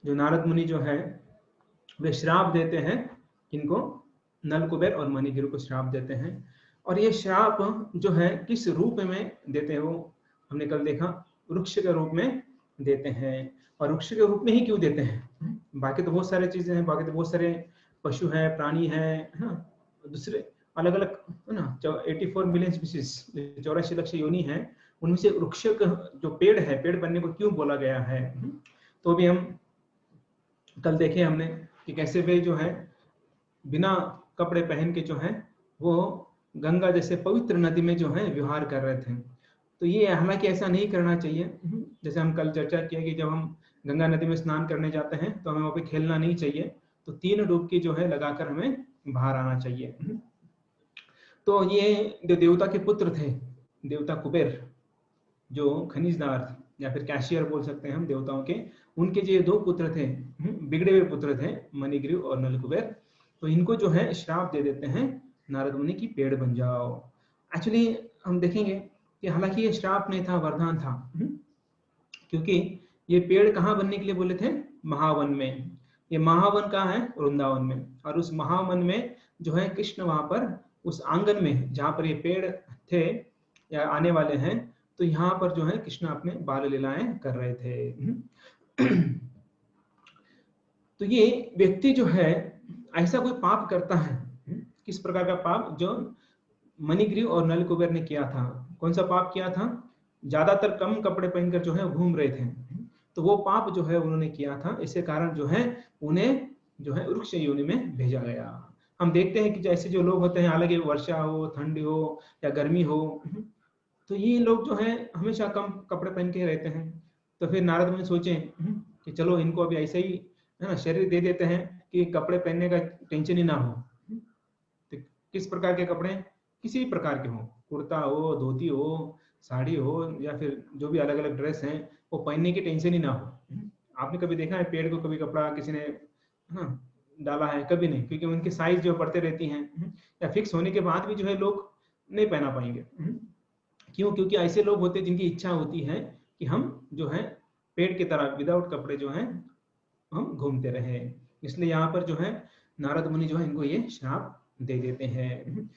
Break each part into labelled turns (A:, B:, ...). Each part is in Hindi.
A: जो नारद मुनि जो है वे श्राप देते हैं, इनको नल कुबेर और मणिगिरि को श्राप देते हैं। और ये श्राप जो है किस रूप में देते हैं, वो हमने कल देखा, वृक्ष के रूप में देते हैं। और वृक्ष के रूप में ही क्यों देते हैं? बाकी तो बहुत सारे चीजें हैं, बाकी तो बहुत सारे पशु है, प्राणी है ना, दूसरे अलग अलग है ना, 84 मिलियन स्पीसीज, 84 लाख योनि है, उनमें से वृक्ष जो पेड़ है, पेड़ बनने को क्यों बोला गया है? तो भी हम कल देखे हमने कि कैसे वे जो है बिना कपड़े पहन के जो है वो गंगा जैसे पवित्र नदी में जो है विहार कर रहे थे। तो ये हालांकि ऐसा नहीं करना चाहिए। जैसे हम कल चर्चा किया कि जब हम गंगा नदी में स्नान करने जाते हैं तो हमें वहाँ पे खेलना नहीं चाहिए, तो 3 डुबकी जो है लगाकर हमें बाहर आना चाहिए। तो ये जो देवता के पुत्र थे, देवता कुबेर, जो खनिजदार या फिर कैशियर बोल सकते हैं हम देवताओं के, उनके जो 2 पुत्र थे, बिगड़े हुए पुत्र थे, मणिग्रीव और नल कुबेर, तो इनको जो है श्राप दे देते हैं नारद मुनि की पेड़ बन जाओ। एक्चुअली हम देखेंगे कि हालांकि ये श्राप नहीं था, वरदान था, क्योंकि ये पेड़ कहाँ बनने के लिए बोले थे? महावन में। ये महावन कहाँ है? वृंदावन में। और उस महावन में जो है कृष्ण वहां पर उस आंगन में जहां पर ये पेड़ थे या आने वाले हैं, तो यहाँ पर जो है कृष्ण अपने बाल लीलाएं कर रहे थे। तो ये व्यक्ति जो है ऐसा कोई पाप करता है, किस प्रकार का पाप जो मणिग्रीव और नल कुबेर ने किया था? कौन सा पाप किया था? ज्यादातर कम कपड़े पहनकर जो है घूम रहे थे, तो वो पाप जो है उन्होंने किया था। इसके कारण जो है उन्हें जो है वृक्ष योनि में भेजा गया। हम देखते हैं कि जैसे जो लोग होते हैं, हालांकि वर्षा हो, ठंडी हो या गर्मी हो, तो ये लोग जो है हमेशा कम कपड़े पहन के रहते हैं। तो फिर नारद मुनि सोचे कि चलो इनको अभी ऐसे ही है ना शरीर दे देते हैं कि कपड़े पहनने का टेंशन ही ना हो। तो किस प्रकार के कपड़े? किसी भी प्रकार के हो, कुर्ता हो, धोती हो, साड़ी हो, या फिर जो भी अलग अलग ड्रेस हैं, वो पहनने की टेंशन ही ना हो। आपने कभी देखा है पेड़ को कभी कपड़ा किसी ने ना डाला है? कभी नहीं, क्योंकि उनकी साइज जो बढ़ते रहती हैं, या फिक्स होने के बाद भी जो है लोग नहीं पहना पाएंगे। क्यों? क्योंकि ऐसे लोग होते हैं जिनकी इच्छा होती है कि हम जो है पेड़ की तरह विदाउट कपड़े जो है हम घूमते रहे। इसलिए यहाँ पर जो है नारद मुनि जो है इनको ये श्राप दे देते हैं।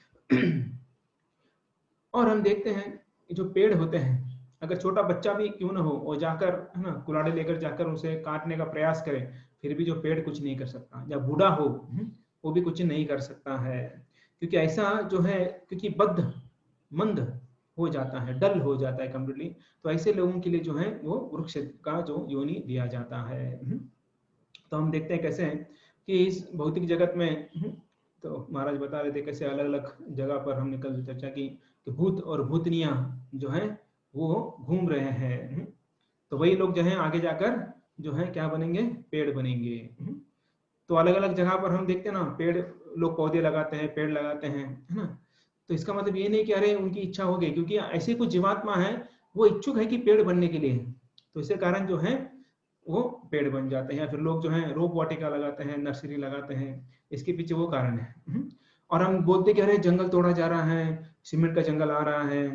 A: और हम देखते हैं जो पेड़ होते हैं, अगर छोटा बच्चा भी क्यों ना हो और जाकर है ना कुल्हाड़ी लेकर जाकर उसे काटने का प्रयास करे, फिर भी जो पेड़ कुछ नहीं कर सकता। या बूढ़ा हो वो भी कुछ नहीं कर सकता है, क्योंकि ऐसा जो है, क्योंकि बद्ध मंद हो जाता है, डल हो जाता है कम्प्लीटली। तो ऐसे लोगों के लिए जो है वो वृक्ष का जो योनि दिया जाता है। तो हम देखते हैं कैसे कि इस भौतिक जगत में, तो महाराज बता रहे थे कैसे अलग अलग जगह पर हमने कल चर्चा की कि भूत और भूतनियां जो है वो घूम रहे हैं। तो वही लोग जो है आगे जाकर जो है क्या बनेंगे? पेड़ बनेंगे। तो अलग अलग जगह पर हम देखते हैं ना, पेड़ लोग पौधे लगाते हैं, पेड़ लगाते हैं, है ना। तो इसका मतलब ये नहीं कि अरे उनकी इच्छा हो गई, क्योंकि ऐसे कुछ जीवात्मा है वो इच्छुक है कि पेड़ बनने के लिए, तो इसी कारण जो है वो पेड़ बन जाते हैं। या फिर लोग जो है रोप वाटिका लगाते हैं, नर्सरी लगाते हैं, इसके पीछे वो कारण है। और हम बोलते कि अरे जंगल तोड़ा जा रहा है, सीमेंट का जंगल आ रहा है,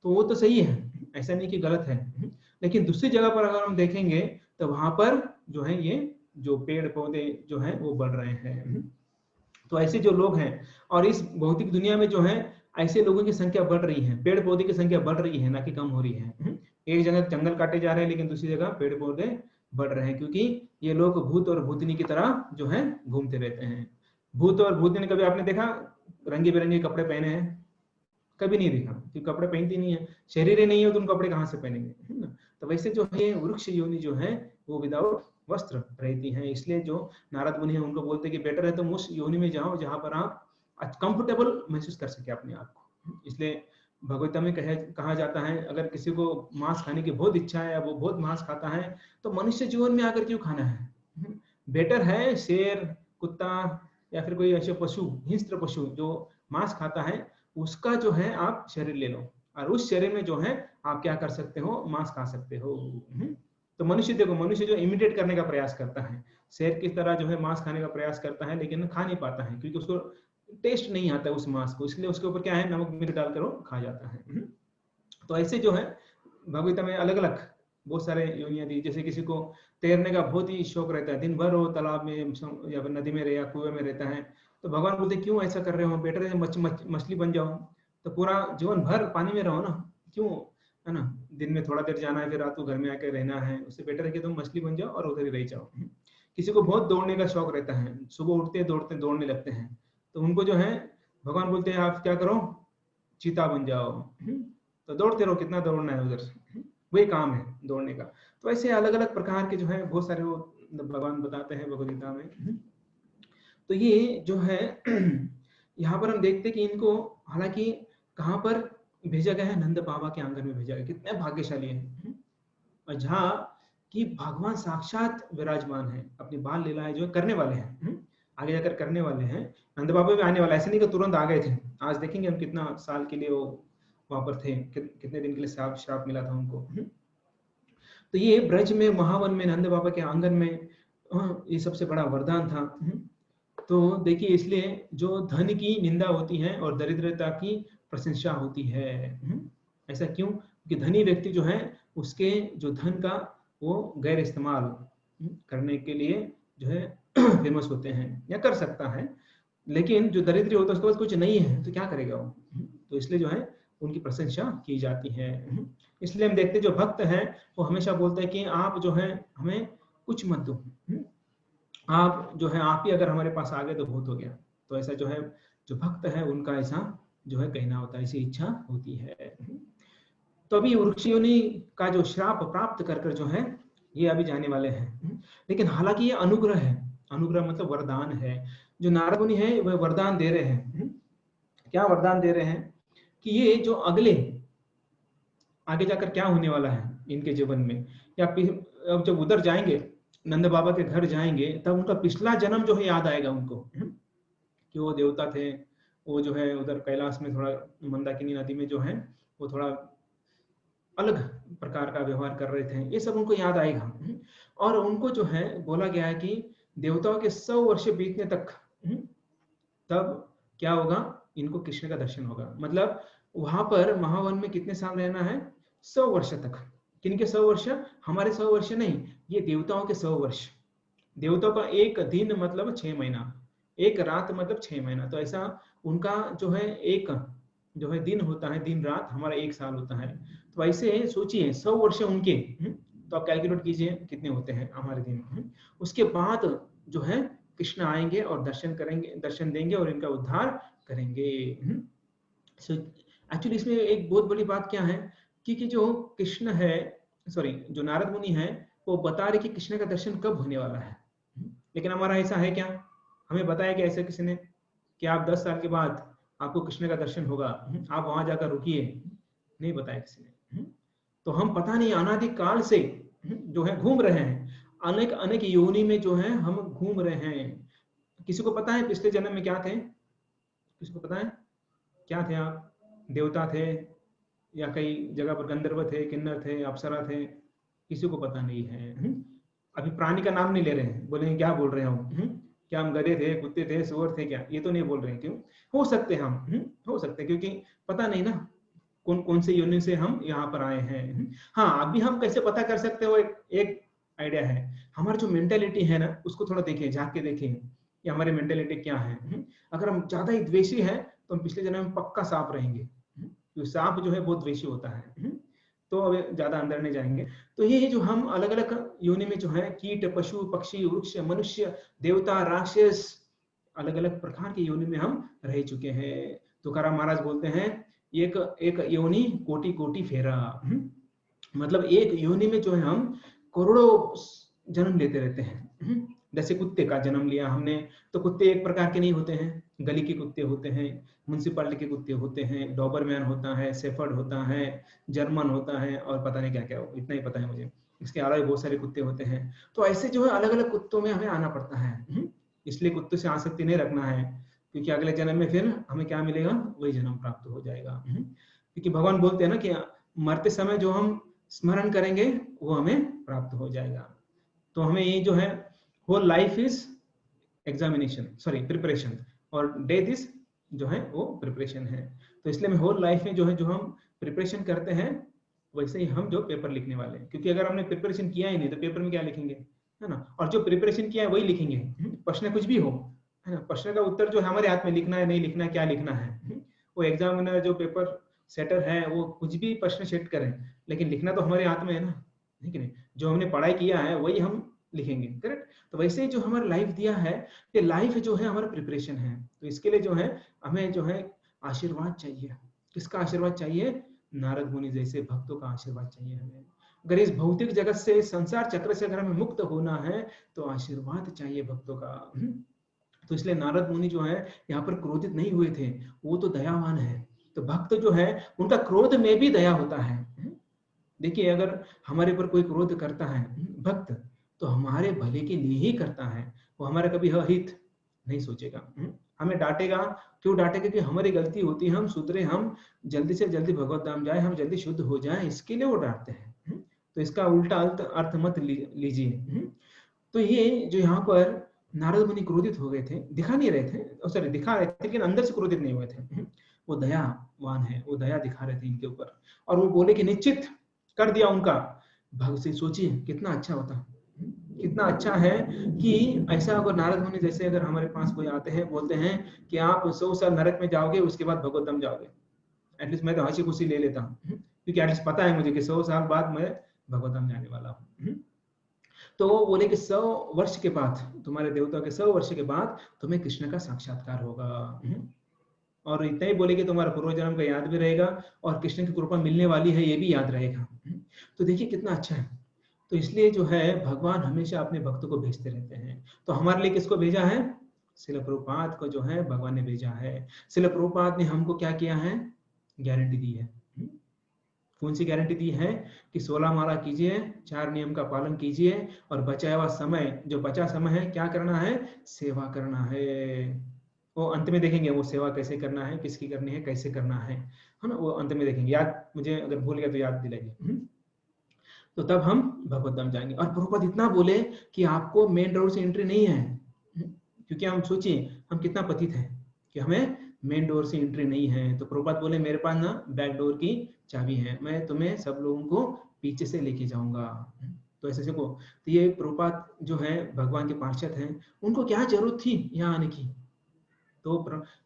A: तो वो तो सही है, ऐसा नहीं कि गलत है। लेकिन दूसरी जगह पर अगर हम देखेंगे तो वहां पर जो है ये जो पेड़ पौधे जो है वो बढ़ रहे हैं। तो ऐसे जो लोग हैं, और इस भौतिक दुनिया में जो है ऐसे लोगों की संख्या बढ़ रही है, पेड़ पौधे की संख्या बढ़ रही है, ना कि कम हो रही है। एक जगह जंगल काटे जा रहे हैं, लेकिन दूसरी जगह पेड़ पौधे बढ़ रहे हैं, क्योंकि ये लोग भूत और भूतनी की तरह जो है घूमते रहते हैं। भूत और भूतनी कभी आपने देखा रंगे बिरंगे कपड़े पहने हैं? कभी नहीं देखा, क्योंकि कपड़े पहनती नहीं है, शरीर ही नहीं है तो उन कपड़े कहाँ से पहनेंगे, है ना। तो वैसे जो है वृक्ष योनि जो है वो विदाउट वस्त्र रहती हैं। इसलिए जो नारद मुनि है उनको बोलते हैं कि बेटर है तुम उस योनि में जाओ जहां पर आप कंफर्टेबल महसूस कर सके अपने आप को। इसलिए भगवता में कहा जाता है, अगर किसी को मांस खाने की बहुत इच्छा है, वो बहुत मांस खाता है, तो मनुष्य जीवन में आकर क्यों खाना है? बेटर है शेर, कुत्ता या फिर कोई ऐसे पशु, हिंस्र पशु जो मांस खाता है, उसका जो है आप शरीर ले लो, और उस शरीर में जो है आप क्या कर सकते हो? मांस खा सकते हो। तो मनुष्य देखो, मनुष्य जो इमिटेट करने का प्रयास करता है, शेर की तरह जो है मांस खाने का प्रयास करता है, लेकिन खा नहीं पाता है, क्योंकि उसको टेस्ट नहीं आता है उस मांस को, इसलिए उसके ऊपर क्या है, नमक मिर्च डालकर वो खा जाता है। तो ऐसे जो है भगवता में अलग अलग बहुत सारे योनियां दी। जैसे किसी को तैरने का बहुत ही शौक रहता है, दिन भर वो तालाब में या फिर नदी में रहे या कुएं में रहता है। तो भगवान बोलते क्यों ऐसा कर रहे हो, बेटर है मछली बन जाओ, तो पूरा जीवन भर पानी में रहो ना, क्यों, है ना, दिन में थोड़ा देर जाना है फिर रात को घर में आकर रहना है, उससे बेटर है कि तुम मछली बन जाओ और उधर ही रह जाओ। किसी को बहुत दौड़ने का शौक रहता है, सुबह उठते दौड़ते दौड़ने लगते हैं, तो उनको जो है भगवान बोलते हैं आप क्या करो, चीता बन जाओ। तो दौड़ते रहो, कितना दौड़ना है उधर, वही काम है दौड़ने का। तो ऐसे अलग अलग प्रकार के जो है बहुत सारे वो भगवान बताते हैं भगवद गीता में। तो ये जो है यहाँ पर हम देखते कि इनको हालांकि कहाँ पर भेजा गया है, नंद बाबा के आंगन में भेजा गया, कितने भाग्यशाली है, और जहाँ कि भगवान साक्षात विराजमान है, अपनी बाल लीलाएं जो करने वाले हैं, आगे जाकर करने वाले हैं। नंद बाबा भी आने वाला, ऐसे नहीं कि तुरंत आ गए थे, आज देखेंगे हम कितना साल के लिए वो वहां पर थे, कितने दिन के लिए श्राप मिला था उनको। तो ये ब्रज में महावन में नंद बाबा के आंगन में ये सबसे बड़ा वरदान था। तो देखिए इसलिए जो धन की निंदा होती है और दरिद्रता की प्रशंसा होती है। ऐसा क्यों? कि धनी व्यक्ति जो है उसके जो धन का वो गैर इस्तेमाल करने के लिए जो है फेमस होते हैं या कर सकता है, लेकिन जो दरिद्र होता है उसके पास कुछ नहीं है तो क्या करेगा वो, तो इसलिए जो है उनकी प्रशंसा की जाती है। इसलिए हम देखते जो भक्त हैं वो हमेशा बोलते हैं कि आप जो है हमें कुछ मत दो, आप जो है आप ही अगर हमारे पास आ गए तो बहुत हो गया। तो ऐसा जो है जो भक्त है उनका ऐसा जो है कहना होता है, ऐसी इच्छा होती है। तो अभी वृक्ष योनि का जो श्राप प्राप्त कर कर जो है ये अभी जाने वाले हैं, लेकिन हालांकि ये अनुग्रह है, अनुग्रह मतलब वरदान है। जो नारद मुनि है वह वरदान दे रहे हैं, क्या वरदान दे रहे हैं कि ये जो अगले आगे जाकर क्या होने वाला है इनके जीवन में, या अब जब उधर जाएंगे नंद बाबा के घर जाएंगे तब उनका पिछला जन्म जो है याद आएगा उनको, कि वो देवता थे, वो जो है उधर कैलाश में थोड़ा मंदाकिनी नदी में जो है वो थोड़ा अलग प्रकार का व्यवहार कर रहे थे, ये सब उनको याद आएगा। और उनको जो है बोला गया है कि देवताओं के 100 वर्ष बीतने तक तब क्या होगा, इनको कृष्ण का दर्शन होगा। मतलब वहां पर महावन में कितने साल रहना है, 100 वर्ष तक। किनके 100 वर्ष, हमारे 100 वर्ष नहीं, ये देवताओं के 100 वर्ष। देवताओं का एक दिन मतलब 6 महीना, एक रात मतलब 6 महीना। तो ऐसा उनका जो है एक जो है दिन होता है, दिन रात, हमारा एक साल होता है। तो ऐसे सोचिए 100 वर्ष उनके, तो आप कैलकुलेट कीजिए कितने होते हैं हमारे दिन। उसके बाद जो है कृष्ण आएंगे और दर्शन करेंगे, दर्शन देंगे और इनका उद्धार करेंगे। एक्चुअली इसमें एक बहुत बड़ी बात क्या है कि जो कृष्ण है, सॉरी जो नारद मुनि है वो बता रहे कि कृष्ण का दर्शन कब होने वाला है, लेकिन हमारा ऐसा है क्या, हमें बताया कि ऐसे किसी ने कि आप 10 साल के बाद आपको कृष्ण का दर्शन होगा, आप वहां जाकर रुकिए, नहीं बताया किसी ने। तो हम पता नहीं अनादि काल से जो है घूम रहे हैं, अनेक अनेक योनि में जो है हम घूम रहे हैं। किसी को पता है पिछले जन्म में क्या थे, किसी को पता है क्या थे आप, देवता थे या कई जगह पर गंधर्व थे, किन्नर थे, अप्सरा थे, किसी को पता नहीं है। अभी प्राणी का नाम नहीं ले रहे हैं, बोलेंगे क्या बोल रहे हो, क्या हम गधे थे, कुत्ते थे, सुअर थे क्या, ये तो नहीं बोल रहे हैं। क्यों हो सकते हम, हो सकते क्योंकि पता नहीं ना कौन कौन से योनि से हम यहाँ पर आए हैं। हाँ अभी हम कैसे पता कर सकते हो, एक आइडिया है, हमारी जो मेंटेलिटी है ना उसको थोड़ा देखें, झांक के देखें कि हमारी मेंटेलिटी क्या है। अगर हम ज्यादा ही द्वेषी है तो हम पिछले जन्म में पक्का सांप रहेंगे, क्योंकि सांप जो है बहुत द्वेषी होता है। तो अब ज्यादा अंदर नहीं जाएंगे। तो ये जो हम अलग अलग योनि में जो है कीट, पशु, पक्षी, वृक्ष, मनुष्य, देवता, राक्षस, अलग अलग प्रकार की योनि में हम रह चुके हैं। तुकाराम महाराज बोलते हैं एक एक योनि कोटि कोटि फेरा, मतलब एक योनि में जो है हम करोड़ों जन्म लेते रहते हैं। जैसे कुत्ते का जन्म लिया हमने, तो कुत्ते एक प्रकार के नहीं होते हैं, गली के कुत्ते होते हैं, म्युनिसिपालिटी के कुत्ते होते हैं, डॉबरमैन होता है, शेफर्ड होता है, जर्मन होता है, और पता नहीं क्या क्या हो, इतना ही पता है मुझे, इसके अलावा बहुत सारे कुत्ते होते हैं। तो ऐसे जो है अलग अलग कुत्तों में हमें आना पड़ता है। इसलिए कुत्ते से आसक्ति नहीं रखना है, क्योंकि अगले जन्म में फिर हमें क्या मिलेगा, वही जन्म प्राप्त हो जाएगा। क्योंकि भगवान बोलते हैं ना कि मरते समय जो हम स्मरण करेंगे वो हमें प्राप्त हो जाएगा। तो हमें ये जो है whole life is examination, sorry preparation, और डेथ इज जो है वो प्रिपरेशन है। तो इसलिए मैं होल लाइफ में जो है जो हम प्रिपरेशन करते हैं वैसे ही हम जो पेपर लिखने वाले हैं, क्योंकि अगर हमने प्रिपरेशन किया ही नहीं तो पेपर में क्या लिखेंगे, है ना, और जो प्रिपरेशन किया है वही लिखेंगे। प्रश्न कुछ भी हो, है ना, प्रश्न का उत्तर जो है हमारे हाथ में, लिखना है नहीं लिखना है, क्या लिखना है। वो एग्जामिनर जो पेपर सेटर है वो कुछ भी प्रश्न सेट करें, लेकिन लिखना तो हमारे हाथ में है ना, है कि नहीं। जो हमने पढ़ाई किया है वही हम लिखेंगे, करेक्ट। तो वैसे ही जो हमारा लाइफ दिया है, ये लाइफ जो है हमारा प्रिपरेशन है। तो इसके लिए जो है हमें जो है आशीर्वाद चाहिए। किसका आशीर्वाद चाहिए? नारद मुनि जैसे भक्तों का आशीर्वाद चाहिए हमें। अगर इस भौतिक जगत से, संसार चक्र से अगर हमें मुक्त होना है तो आशीर्वाद चाहिए भक्तों का। तो इसलिए नारद मुनि जो है यहाँ पर क्रोधित नहीं हुए थे, वो तो दयावान है। तो भक्त जो है उनका क्रोध में भी दया होता है। देखिए, अगर हमारे ऊपर कोई क्रोध करता है भक्त, तो हमारे भले के लिए ही करता है, वो हमारा कभी हित नहीं सोचेगा। हमें डांटेगा, क्यों डांटेगा? कि हमारी गलती होती है, हम सुधरे, हम जल्दी से जल्दी भगवत धाम जाए, हम जल्दी शुद्ध हो जाए, इसके लिए वो डांटते हैं। तो इसका उल्टा अर्थ मत लीजिए। तो ये जो यहाँ पर नारद मुनि क्रोधित हो गए थे, दिखा नहीं रहे थे, सॉरी दिखा रहे थे लेकिन अंदर से क्रोधित नहीं हुए थे। वो दयावान है, वो दया दिखा रहे थे इनके ऊपर, और वो बोले कि निश्चित कर दिया उनका। भग से सोचिए कितना अच्छा होता, कितना अच्छा है कि ऐसा अगर नारद मुनि जैसे अगर हमारे पास कोई आते हैं, बोलते हैं कि आप 100 साल नरक में जाओगे, उसके बाद भगवत धाम जाओगे, एटलीस्ट मैं तो हंसी खुशी ले लेता हूँ, क्योंकि एटलीस्ट पता है मुझे कि 100 साल बाद मैं भगवत धाम जाने वाला हूँ। तो वो बोले कि 100 वर्ष के बाद, तुम्हारे देवता के 100 वर्ष के बाद तुम्हें कृष्ण का साक्षात्कार होगा। और इतना ही बोले कि तुम्हारा पूर्व जन्म का याद भी रहेगा, और कृष्ण की कृपा मिलने वाली है ये भी याद रहेगा। तो देखिए कितना अच्छा है। तो इसलिए जो है भगवान हमेशा अपने भक्तों को भेजते रहते हैं। तो हमारे लिए किसको भेजा है? श्रील प्रभुपाद को जो है भगवान ने भेजा है। श्रील प्रभुपाद ने हमको क्या किया है? गारंटी दी है। कौन सी गारंटी दी है? कि 16 माला कीजिए, 4 नियम का पालन कीजिए, और बचा हुआ समय, जो बचा समय है, क्या करना है? सेवा करना है। वो अंत में देखेंगे वो सेवा कैसे करना है, किसकी करनी है, कैसे करना है ना, वो अंत में देखेंगे। याद, मुझे अगर भूल गया तो याद दिलाइए। तो तब हम भगवत धाम जाएंगे। और प्रभुपाद इतना बोले कि आपको मेन डोर से एंट्री नहीं है, क्योंकि हम सोचिए हम कितना पतित है कि हमें मेन डोर से एंट्री नहीं है। तो प्रभुपाद बोले मेरे पास ना बैक डोर की चाबी है, मैं तुम्हें सब लोगों को पीछे से लेके जाऊंगा। तो ऐसे को, तो ये प्रभुपाद जो है भगवान के पार्षद हैं, उनको क्या जरूरत थी यहाँ आने की? तो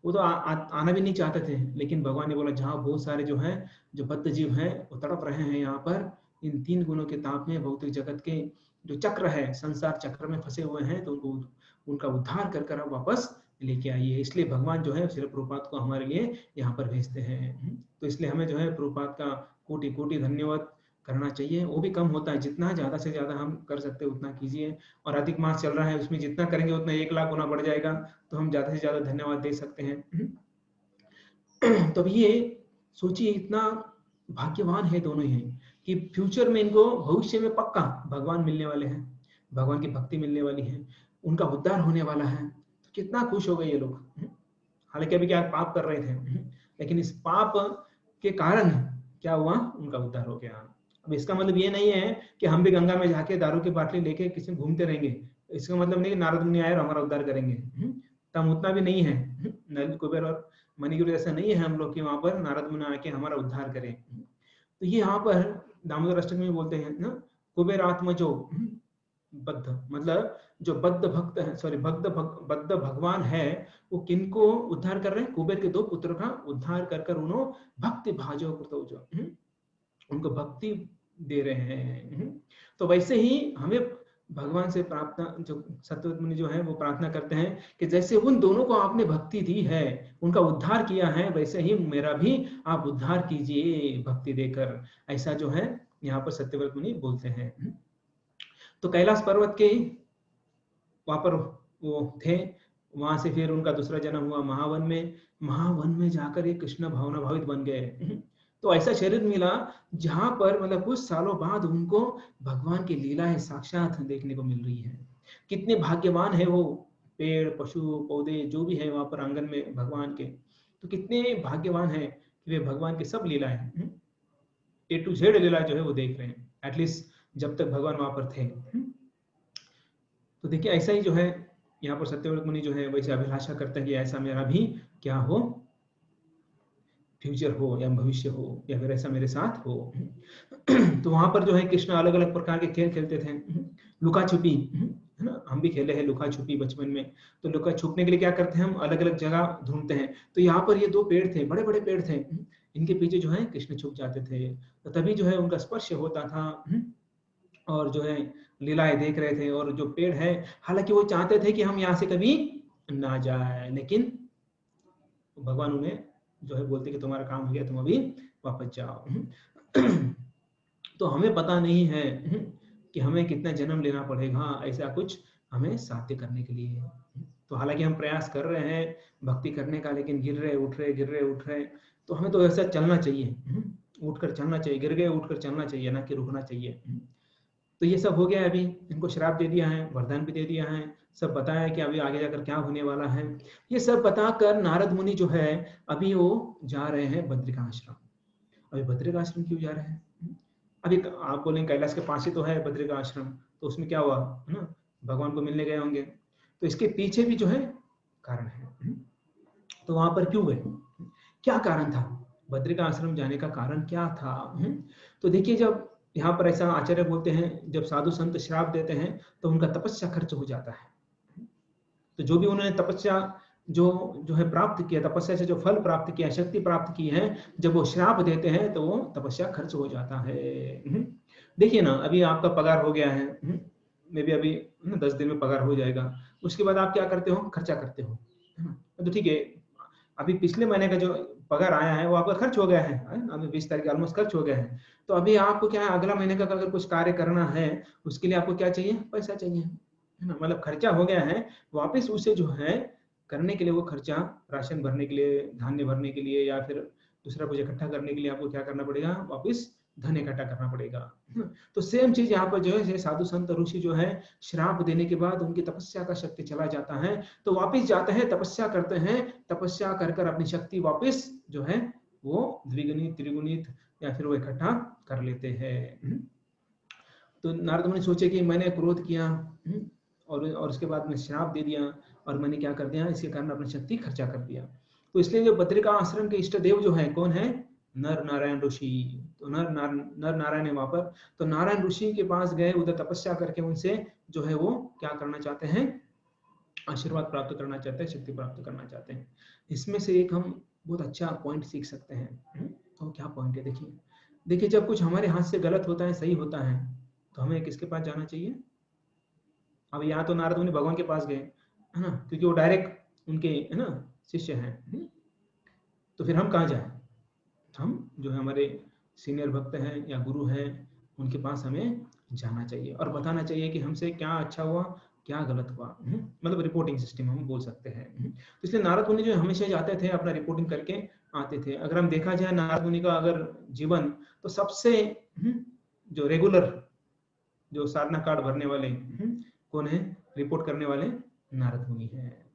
A: वो तो आना भी नहीं चाहते थे, लेकिन भगवान ने बोला जहाँ बहुत सारे जो है, जो बद्ध जीव हैं, वो तड़प रहे हैं यहाँ पर इन 3 गुणों के ताप में, भौतिक जगत के जो चक्र है, संसार चक्र में फंसे हुए हैं, तो उनको उनका उद्धार कर कर आप वापस लेके आइए। इसलिए भगवान जो है श्री प्रभुपाद को हमारे लिए यहाँ पर भेजते हैं। तो इसलिए हमें जो है प्रभुपाद का कोटि कोटि धन्यवाद करना चाहिए। वो भी कम होता है, जितना ज्यादा से ज्यादा हम कर सकते हैं उतना कीजिए। और अधिक मास चल रहा है, उसमें जितना करेंगे उतना 1 लाख गुना बढ़ जाएगा, तो हम ज्यादा से ज्यादा धन्यवाद दे सकते हैं। तो ये सोचिए, इतना भाग्यवान है दोनों ही, कि फ्यूचर में इनको, भविष्य में पक्का भगवान मिलने वाले हैं, भगवान की भक्ति मिलने वाली है, उनका उद्धार होने वाला है। तो कितना खुश हो गए ये लोग। हालांकि अभी क्या पाप कर रहे थे, लेकिन इस पाप के कारण क्या हुआ? उनका उद्धार हो गया। अब इसका मतलब ये नहीं है कि हम भी गंगा में जाके दारू की बाटली लेके किसी में घूमते रहेंगे। इसका मतलब नहीं कि नारद मुनि आए और हमारा उद्धार करेंगे। तो हम उतना भी नहीं है, नल कुबेर और मणिगुरु ऐसा नहीं है हम लोग कि वहां पर नारद मुनि आके हमारा उद्धार करें। तो ये यहाँ पर दामोदर अष्टक में बोलते हैं ना, कुबेर आत्मा जो बद्ध, मतलब जो बद्ध भक्त है, सॉरी बद्ध भगवान है, वो किनको उद्धार कर रहे हैं? कुबेर के 2 पुत्र का उद्धार कर कर उन्होंने भक्ति भाजो कृतो जो, उनको भक्ति दे रहे हैं। तो वैसे ही हमें भगवान से प्रार्थना, जो सत्यव्रत मुनि जो है वो प्रार्थना करते हैं कि जैसे उन दोनों को आपने भक्ति दी है, उनका उद्धार किया है, वैसे ही मेरा भी आप उद्धार कीजिए भक्ति देकर। ऐसा जो है यहाँ पर सत्यव्रत मुनि बोलते हैं। तो कैलाश पर्वत के वहां पर वो थे, वहां से फिर उनका दूसरा जन्म हुआ महावन में। महावन में जाकर ये कृष्ण भावना भावित बन गए। तो ऐसा शरीर मिला जहां पर मतलब कुछ सालों बाद उनको भगवान की लीलाएं साक्षात देखने को मिल रही है। कितने भाग्यवान है वो, पेड़ पशु पौधे जो भी है वहां पर आंगन में भगवान के, तो कितने भाग्यवान है कि वे भगवान की सब लीलाएं, ए टू जेड लीला जो है वो देख रहे हैं, एटलीस्ट जब तक भगवान वहां पर थे। तो देखिए ऐसा ही जो है यहाँ पर सत्यव्रत मुनि जो है वैसे अभिलाषा करते हैं कि ऐसा मेरा भी क्या हो, फ्यूचर हो या भविष्य हो या फिर ऐसा मेरे साथ हो। तो वहां पर जो है कृष्ण अलग अलग प्रकार के खेल खेलते थे। लुका छुपी, है ना, हम भी खेले हैं लुका छुपी बचपन में। तो लुका छुपने के लिए क्या करते हैं, हम अलग अलग जगह ढूंढते हैं। तो यहाँ पर ये दो पेड़ थे, बड़े बड़े पेड़ थे, इनके पीछे जो है कृष्ण छुप जाते थे। तो तभी जो है उनका स्पर्श होता था, और जो है लीलाएं देख रहे थे। और जो पेड़ है, हालांकि वो चाहते थे कि हम यहाँ से कभी ना जाए, लेकिन भगवान उन्हें जो है बोलते कि तुम्हारा काम हो गया, तुम अभी वापस जाओ। तो हमें पता नहीं है कि हमें कितना जन्म लेना पड़ेगा ऐसा कुछ हमें साध्य करने के लिए। तो हालांकि हम प्रयास कर रहे हैं भक्ति करने का, लेकिन गिर रहे उठ रहे, गिर रहे उठ रहे। तो हमें तो ऐसा चलना चाहिए, उठकर चलना चाहिए, गिर गए उठकर चलना चाहिए, ना कि रुकना चाहिए। तो ये सब हो गया है। अभी इनको श्राप दे दिया है, वरदान भी दे दिया है, सब बताया है कि अभी आगे जाकर क्या होने वाला है। ये सब बताकर नारद मुनि जो है अभी वो जा रहे हैं बद्रिका आश्रम। अभी बद्रिका आश्रम क्यों जा रहे हैं? अभी आप बोलेंगे कैलाश के पास ही तो है बद्रिका आश्रम, तो उसमें क्या हुआ, है ना, भगवान को मिलने गए होंगे। तो इसके पीछे भी जो है कारण है। तो वहां पर क्यों गए, क्या कारण था, बद्रिका आश्रम जाने का कारण क्या था? तो देखिए, जब यहाँ पर ऐसा आचार्य बोलते हैं, जब साधु संत श्राप देते हैं तो उनका तपस्या खर्च हो जाता है। तो जो भी उन्होंने तपस्या जो जो है प्राप्त किया, तपस्या से जो फल प्राप्त किया, शक्ति प्राप्त की है, जब वो श्राप देते हैं तो वो तपस्या खर्च हो जाता है। देखिए ना, अभी आपका पगार हो गया है, मे भी अभी 10 दिन में पगार हो जाएगा। उसके बाद आप क्या करते हो, खर्चा करते हो, है ना। तो ठीक है, अभी पिछले महीने का जो पगार आया है वो आपका खर्च हो गया है, अभी 20 तारीख ऑलमोस्ट खर्च हो गया है। तो अभी आपको क्या है, अगला महीने का अगर कुछ कार्य करना है, उसके लिए आपको क्या चाहिए, पैसा चाहिए, है ना। मतलब खर्चा हो गया है, वापस उसे जो है करने के लिए, वो खर्चा राशन भरने के लिए, धान्य भरने के लिए, या फिर दूसरा कुछ इकट्ठा करने के लिए आपको क्या करना पड़ेगा, वापस धन इकट्ठा करना पड़ेगा। तो सेम चीज यहाँ पर जो है, साधु संत ऋषि जो है श्राप देने के बाद उनकी तपस्या का शक्ति चला जाता है, तो वापस जाते हैं, तपस्या करते हैं, तपस्या कर कर अपनी शक्ति वापस जो है वो द्विगुणित त्रिगुणित या फिर वो इकट्ठा कर लेते हैं। तो नारद मुनि सोचे कि मैंने क्रोध किया, और उसके बाद में श्राप दे दिया, और मैंने क्या कर दिया, इसके कारण अपनी शक्ति खर्चा कर दिया। तो इसलिए जो बद्रिका आश्रम के इष्ट देव जो है, कौन है, नर नारायण ऋषि। तो नर नारायण है वहां पर। तो नारायण ऋषि के पास गए, उधर तपस्या करके उनसे जो है वो क्या करना चाहते हैं, आशीर्वाद प्राप्त करना चाहते हैं, शक्ति प्राप्त करना चाहते हैं। इसमें से एक हम बहुत अच्छा पॉइंट सीख सकते हैं। तो क्या पॉइंट है, देखिए देखिए, जब कुछ हमारे हाथ से गलत होता है, सही होता है, तो हमें किसके पास जाना चाहिए? अब यहाँ तो नारद मुनि भगवान के पास गए, है ना, क्योंकि वो डायरेक्ट उनके, है ना, शिष्य हैं। तो फिर हम कहाँ जाए, हम जो है हमारे सीनियर भक्त हैं या गुरु हैं, उनके पास हमें जाना चाहिए और बताना चाहिए कि हमसे क्या अच्छा हुआ, क्या गलत हुआ। मतलब रिपोर्टिंग सिस्टम हम बोल सकते हैं। तो इसलिए नारद मुनि जो हमेशा जाते थे, अपना रिपोर्टिंग करके आते थे। अगर हम देखा जाए नारद मुनि का अगर जीवन, तो सबसे जो रेगुलर जो साधना कार्ड भरने वाले कौन है, रिपोर्ट करने वाले नारद मुनि है।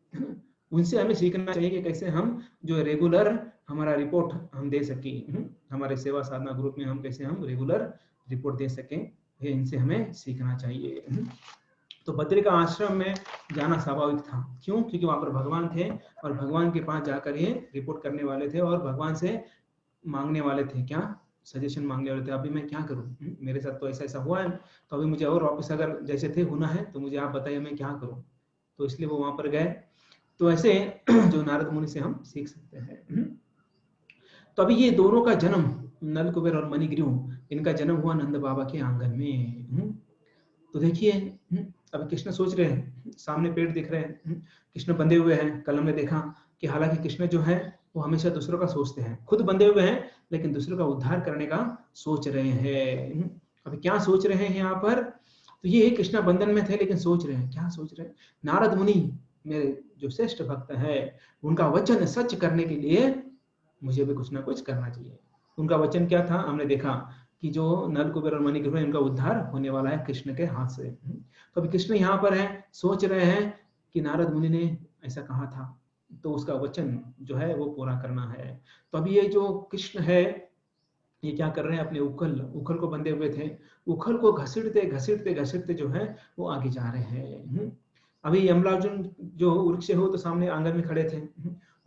A: उनसे हमें सीखना चाहिए कि कैसे हम जो रेगुलर हमारा रिपोर्ट हम दे सके, हमारे सेवा साधना ग्रुप में हम कैसे हम रेगुलर रिपोर्ट दे सकें, ये इनसे हमें सीखना चाहिए। तो बद्रिका आश्रम में जाना स्वाभाविक था। क्यों? क्योंकि वहां पर भगवान थे, और भगवान के पास जाकर ये रिपोर्ट करने वाले थे, और भगवान से मांगने वाले थे, क्या सजेशन मांगने वाले थे, अभी मैं क्या करूं, मेरे साथ तो ऐसा ऐसा हुआ है, तो अभी मुझे और वापस अगर जैसे थे होना है, तो मुझे आप बताइए मैं क्या करूं। तो इसलिए वो वहां पर गए। तो ऐसे जो नारद मुनि से हम सीख सकते हैं। तो अभी ये दोनों का जन्म, नल कुबेर और मणिग्रीव, इनका जन्म हुआ नंद बाबा के आंगन में। तो देखिए, अभी कृष्ण सोच रहे हैं, सामने पेड़ दिख रहे हैं, कृष्ण बंधे हुए हैं। कल हमने देखा कि हालांकि कृष्ण जो है वो हमेशा दूसरों का सोचते हैं, खुद बंधे हुए हैं लेकिन दूसरों का उद्धार करने का सोच रहे हैं। अभी क्या सोच रहे हैं यहाँ पर, तो ये कृष्ण बंधन में थे लेकिन सोच रहे हैं, क्या सोच रहे हैं, नारद मुनि मेरे जो श्रेष्ठ भक्त है, उनका वचन सच करने के लिए मुझे भी कुछ ना कुछ करना चाहिए। उनका वचन क्या था, हमने देखा कि जो नल कुबेर और मणिग्रीव है, इनका उद्धार होने वाला है कृष्ण के हाथ से। तो अभी कृष्ण यहाँ पर है, सोच रहे हैं कि नारद मुनि ने ऐसा कहा था, तो उसका वचन जो है वो पूरा करना है। तो अभी ये जो कृष्ण है, ये क्या कर रहे हैं, अपने उखल को बंधे हुए थे, उखल को घसीटते घसीटते घसीटते जो है वो आगे जा रहे हैं। अभी यमलार्जुन जो वृक्ष हो तो सामने आंगन में खड़े थे,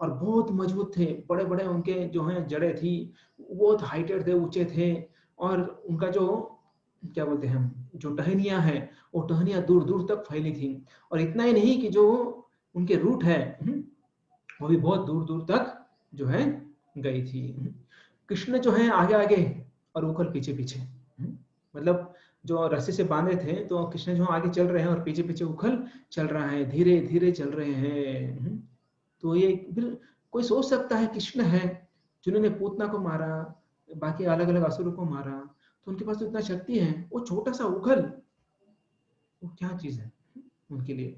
A: और बहुत मजबूत थे, बड़े बड़े उनके जो है जड़ें थी, बहुत हाइटेड थे, ऊंचे थे। और उनका जो क्या बोलते हैं हम, जो टहनियाँ हैं, वो टहनियाँ दूर दूर तक फैली थी। और इतना ही नहीं कि जो उनके रूट है वो भी बहुत दूर दूर तक जो है गई थी। कृष्ण जो है आगे आगे और उखल पीछे पीछे। मतलब जो रस्सी से बांधे थे तो कृष्ण जो आगे चल रहे हैं और पीछे पीछे उखल चल रहा है, धीरे धीरे चल रहे हैं। तो ये फिर कोई सोच सकता है कृष्ण है जिन्होंने पूतना को मारा, बाकी अलग अलग असुरों को मारा, तो उनके पास तो इतना शक्ति है, वो छोटा सा उखल वो क्या चीज है उनके लिए,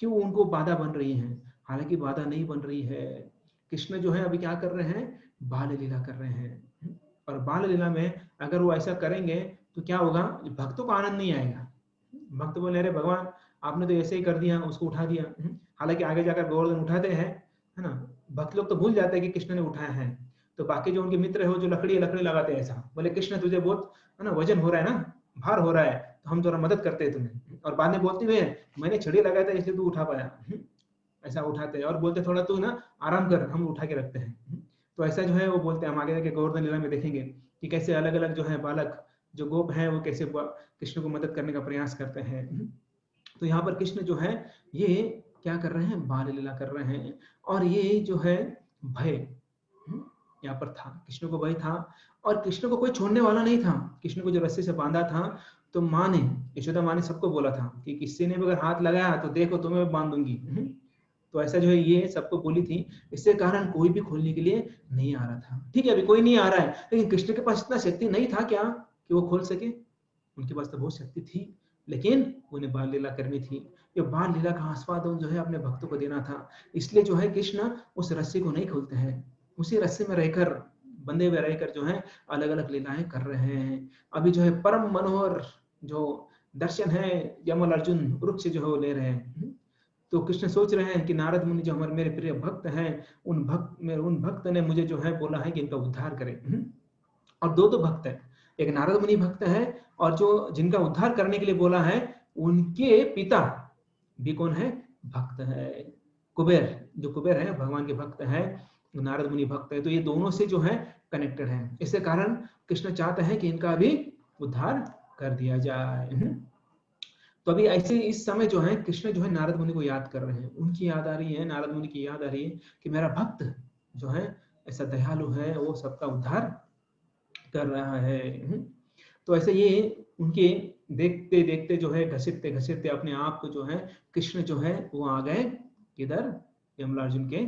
A: क्यों उनको बाधा बन रही है? हालांकि बाधा नहीं बन रही है। कृष्ण जो है अभी क्या कर रहे हैं, बाल लीला कर रहे हैं। और बाल लीला में अगर वो ऐसा करेंगे तो क्या होगा, भक्तों को आनंद नहीं आएगा। भक्त बोले अरे भगवान आपने तो ऐसे ही कर दिया, उसको उठा दिया। हालांकि आगे जाकर गोवर्धन उठाते हैं, है ना। भक्त लोग तो भूल जाते हैं कि कृष्ण ने उठाया है। तो बाकी जो उनके मित्र है वो जो लकड़ी लकड़ी लगाते हैं, ऐसा बोले कृष्ण तुझे बहुत है ना वजन हो रहा है ना, भार हो रहा है, तो हम थोड़ा मदद करते हैं तुम्हें। और बाद में बोलते हुए मैंने छड़ी लगाया था इसलिए तू उठा पाया। ऐसा उठाते हैं और बोलते थोड़ा तू ना आराम कर, हम उठा के रखते हैं। तो ऐसा जो है वो बोलते हैं, हम आगे जाके गोवर्धन लीला में देखेंगे कि कैसे अलग अलग जो है बालक जो गोप है वो कैसे कृष्ण को मदद करने का प्रयास करते हैं। तो यहाँ पर कृष्ण जो है ये क्या कर रहे हैं, बाल लीला कर रहे हैं। और ये जो है भय यहाँ पर था, कृष्ण को भय था। और कृष्ण को कोई छोड़ने वाला नहीं था। कृष्ण को जो रस्सी से बांधा था, तो माँ ने, यशोदा माँ ने सबको बोला था कि किसी ने भी अगर हाथ लगाया तो देखो तुम्हें मैं बांध दूंगी। तो ऐसा जो है ये सबको बोली थी। इससे कारण कोई भी खोलने के लिए नहीं आ रहा था। ठीक है, अभी कोई नहीं आ रहा है, लेकिन कृष्ण के पास इतना शक्ति नहीं था क्या कि वो खोल सके? उनके पास तो बहुत शक्ति थी, लेकिन उन्हें बाल लीला करनी थी। ये बाल लीला का आस्वादन जो है अपने भक्तों को देना था। इसलिए जो है कृष्ण उस रस्सी को नहीं खोलते हैं, उसी रस्सी में रहकर, बंधे हुए रहकर जो है अलग अलग लीलाएं कर रहे हैं। अभी जो है परम मनोहर जो दर्शन है यमल अर्जुन वृक्ष जो है वो ले रहे हैं। तो कृष्ण सोच रहे हैं कि नारद मुनि जो हमारे मेरे प्रिय भक्त हैं, उन भक्त ने मुझे जो है बोला है कि इनका उद्धार करें। और दो दो भक्त हैं, एक नारद मुनि भक्त है, और जो जिनका उद्धार करने के लिए बोला है उनके पिता भी कौन है, भक्त है, कुबेर। जो कुबेर है भगवान के भक्त है, नारद मुनि भक्त है। तो ये दोनों से जो है कनेक्टेड है। इसके कारण कृष्ण चाहते हैं कि इनका भी उद्धार कर दिया जाए। तो अभी ऐसे इस समय जो है कृष्ण जो है नारद मुनि को याद कर रहे हैं, उनकी याद आ रही है, नारद मुनि की याद आ रही है कि मेरा भक्त जो है ऐसा दयालु है, वो सबका उद्धार कर रहा है। तो ऐसे ये उनके देखते देखते जो है घसीटते घसीटते अपने आप को जो है कृष्ण जो है वो आ गए इधर यमलार्जुन के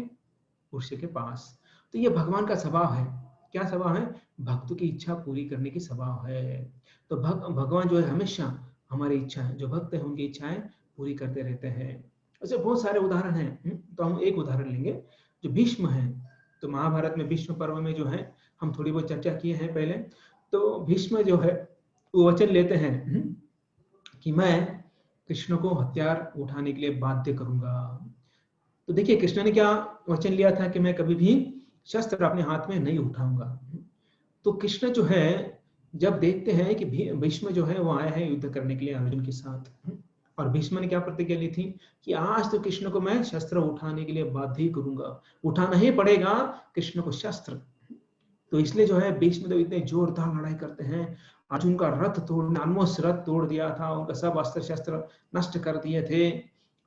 A: पुरुष के पास। तो ये भगवान का स्वभाव है। क्या स्वभाव है? भक्तों की इच्छा पूरी करने की स्वभाव है। तो भगवान जो है हमेशा हमारी इच्छा है, जो भक्त है उनकी इच्छाएं पूरी करते रहते हैं। ऐसे बहुत सारे उदाहरण हैं। तो हम एक उदाहरण लेंगे, जो भीष्म है। तो महाभारत में भीष्म पर्व में जो है हम थोड़ी बहुत चर्चा किए हैं पहले। तो भीष्म जो है वो वचन लेते हैं कि मैं कृष्ण को हथियार उठाने के लिए बाध्य करूंगा। तो देखिए कृष्ण ने क्या वचन लिया था कि मैं कभी भी शस्त्र अपने हाथ में नहीं उठाऊंगा। तो कृष्ण जो है जब देखते हैं कि भीष्म जो है वो आया है युद्ध करने के लिए अर्जुन के साथ, और भीष्म ने क्या प्रतिज्ञा ली थी कि आज तो कृष्ण को मैं शस्त्र उठाने के लिए बाध्य ही करूंगा, उठाना ही पड़ेगा कृष्ण को शस्त्र। तो इसलिए जो है भीष्म तो इतने जोरदार लड़ाई करते हैं, अर्जुन का रथ तोड़ने, ऑलमोस्ट रथ तोड़ दिया था, उनका सब अस्त्र शस्त्र नष्ट कर दिए थे।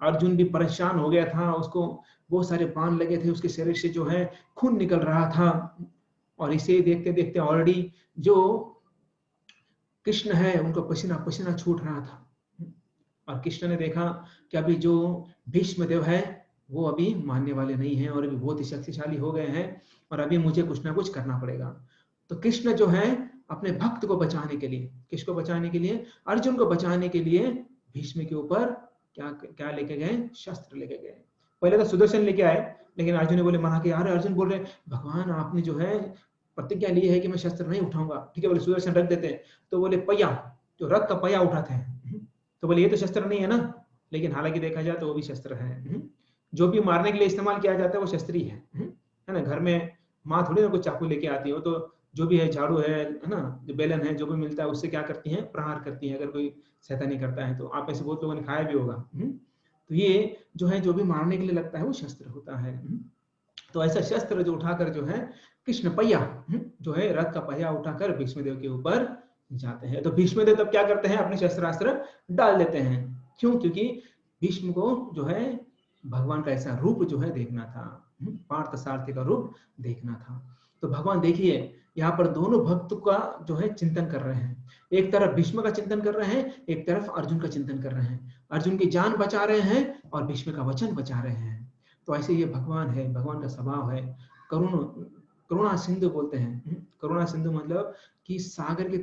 A: अर्जुन भी परेशान हो गया था, उसको बहुत सारे बाण लगे थे, उसके शरीर से जो है खून निकल रहा था। और इसे देखते देखते ऑलरेडी जो कृष्ण है उनको पसीना पसीना छूट रहा था। और कृष्ण ने देखा कि अभी जो भीष्म देव है वो अभी मानने वाले नहीं है, और अभी बहुत ही शक्तिशाली हो गए हैं, और अभी मुझे कुछ ना कुछ करना पड़ेगा। तो कृष्ण जो है अपने भक्त को बचाने के लिए, किसको बचाने के लिए, अर्जुन को बचाने के लिए भीष्म के ऊपर क्या क्या लेके गए, शस्त्र लेके गए। पहले तो सुदर्शन लेके आए, लेकिन अर्जुन ने बोले मना किया। अरे अर्जुन बोल रहे भगवान आपने जो है प्रतिज्ञा ली है कि मैं शस्त्र नहीं उठाऊंगा, ठीक है बोले सुदर्शन रख देते हैं। तो बोले पहिया, जो रथ का पहिया उठाते हैं, तो बोले ये तो शस्त्र नहीं है ना, लेकिन हालांकि देखा जाए तो वो भी शस्त्र है। जो भी मारने के लिए इस्तेमाल किया जाता है वो शस्त्र ही है ना। घर में माँ थोड़ी ना कुछ चाकू लेके आती हो, तो जो भी है झाड़ू है ना, जो बेलन है, जो भी मिलता है उससे क्या करती हैं, प्रहार करती हैं, अगर कोई शैतानी करता है तो। आप में से बहुत लोगों ने खाया भी होगा। तो ये जो है जो भी मारने के लिए लगता है वो शस्त्र होता है। तो ऐसा शस्त्र जो उठाकर जो है कृष्ण पहिया जो है रथ का पहिया उठाकर भीष्मदेव के ऊपर जाते हैं। तो भीष्मदेव तब क्या करते हैं, अपने शस्त्रास्त्र डाल देते हैं। क्यों? क्योंकि भीष्म को जो है भगवान का ऐसा रूप जो है देखना था, पार्थ सारथी का रूप देखना था। तो भगवान देखिए यहाँ पर दोनों भक्त का जो है चिंतन कर रहे हैं। एक तरफ भीष्म का चिंतन कर रहे हैं, एक तरफ अर्जुन का चिंतन कर रहे हैं। अर्जुन की जान बचा रहे हैं और भीष्म का वचन बचा रहे हैं। तो ऐसे ये भगवान है, भगवान का स्वभाव है। करुणा सिंधु बोलते हैं। करुणा सिंधु मतलब कि सागर के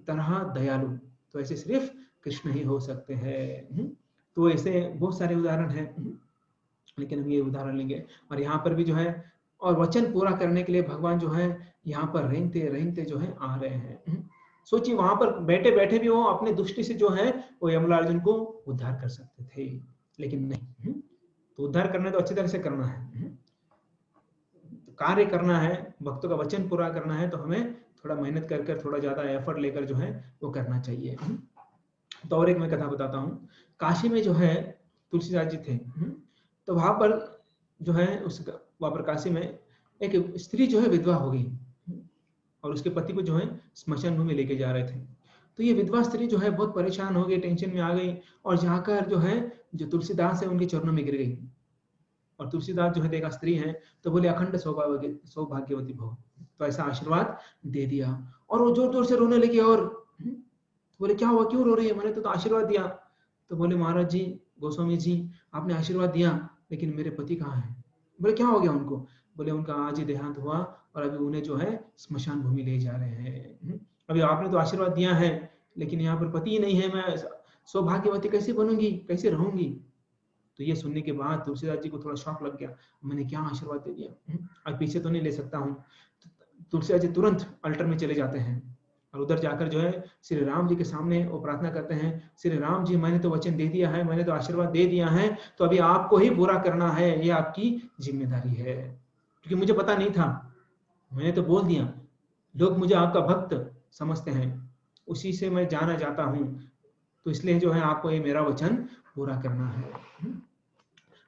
A: तरह दयालु। तो ऐसे सिर्फ कृष्ण ही हो सकते हैं। तो ऐसे बहुत सारे उदाहरण हैं, लेकिन हम ये उदाहरण लेंगे। और यहाँ पर भी जो है, और वचन पूरा करने के लिए भगवान जो है यहाँ पर रेंगते रेंगते जो है आ रहे हैं। सोचिए वहां पर बैठे बैठे भी वो अपने दृष्टि से जो है वो यमलार्जुन को उद्धार कर सकते थे, लेकिन नहीं। तो उद्धार करना तो अच्छी तरह से करना है, कार्य करना है, भक्तों का वचन पूरा करना है, तो हमें थोड़ा मेहनत कर थोड़ा ज्यादा एफर्ट लेकर जो है वो करना चाहिए। तो और एक मैं कथा बताता हूँ। काशी में जो है तुलसीदास जी थे। तो वहां पर जो है वहां पर काशी में एक स्त्री जो है विधवा हो गई और उसके पति को जो है स्मशान भूमि लेके जा रहे थे। तो ये विधवा स्त्री जो है बहुत परेशान हो गई, टेंशन में आ गई और जाकर जो है जो तुलसीदास है उनके चरणों में गिर गई। और तुलसीदास जो है देखा स्त्री है तो बोले अखंड सौभाग्यवती भव। तो ऐसा आशीर्वाद दे दिया और वो जोर जोर से रोने लगी। और बोले क्या हुआ, क्यों रो रही है, मैंने तो आशीर्वाद दिया। तो बोले महाराज जी, गोस्वामी जी, आपने आशीर्वाद दिया लेकिन मेरे पति कहाँ हैं। बोले क्या हो गया उनको। बोले उनका आज ही देहांत हुआ और अभी उन्हें जो है स्मशान भूमि ले जा रहे हैं। अभी आपने तो आशीर्वाद दिया है लेकिन यहाँ पर पति ही नहीं है, मैं सौभाग्यवती कैसे बनूंगी, कैसे रहूंगी। तो ये सुनने के बाद तुलसीदास जी को थोड़ा शौक लग गया, मैंने क्या आशीर्वाद दे दिया, अब पीछे तो नहीं ले सकता हूँ। तुलसीदास जी तुरंत अल्टर में चले जाते हैं और उधर जाकर जो है श्री राम जी के सामने वो प्रार्थना करते हैं, श्री राम जी मैंने तो वचन दे दिया है, मैंने तो आशीर्वाद दे दिया है, तो अभी आपको ही पूरा करना है, ये आपकी जिम्मेदारी है। क्योंकि मुझे पता नहीं था, मैंने तो बोल दिया, लोग मुझे आपका भक्त समझते हैं, उसी से मैं जाना जाता हूँ, तो इसलिए जो है आपको ये मेरा वचन पूरा करना है।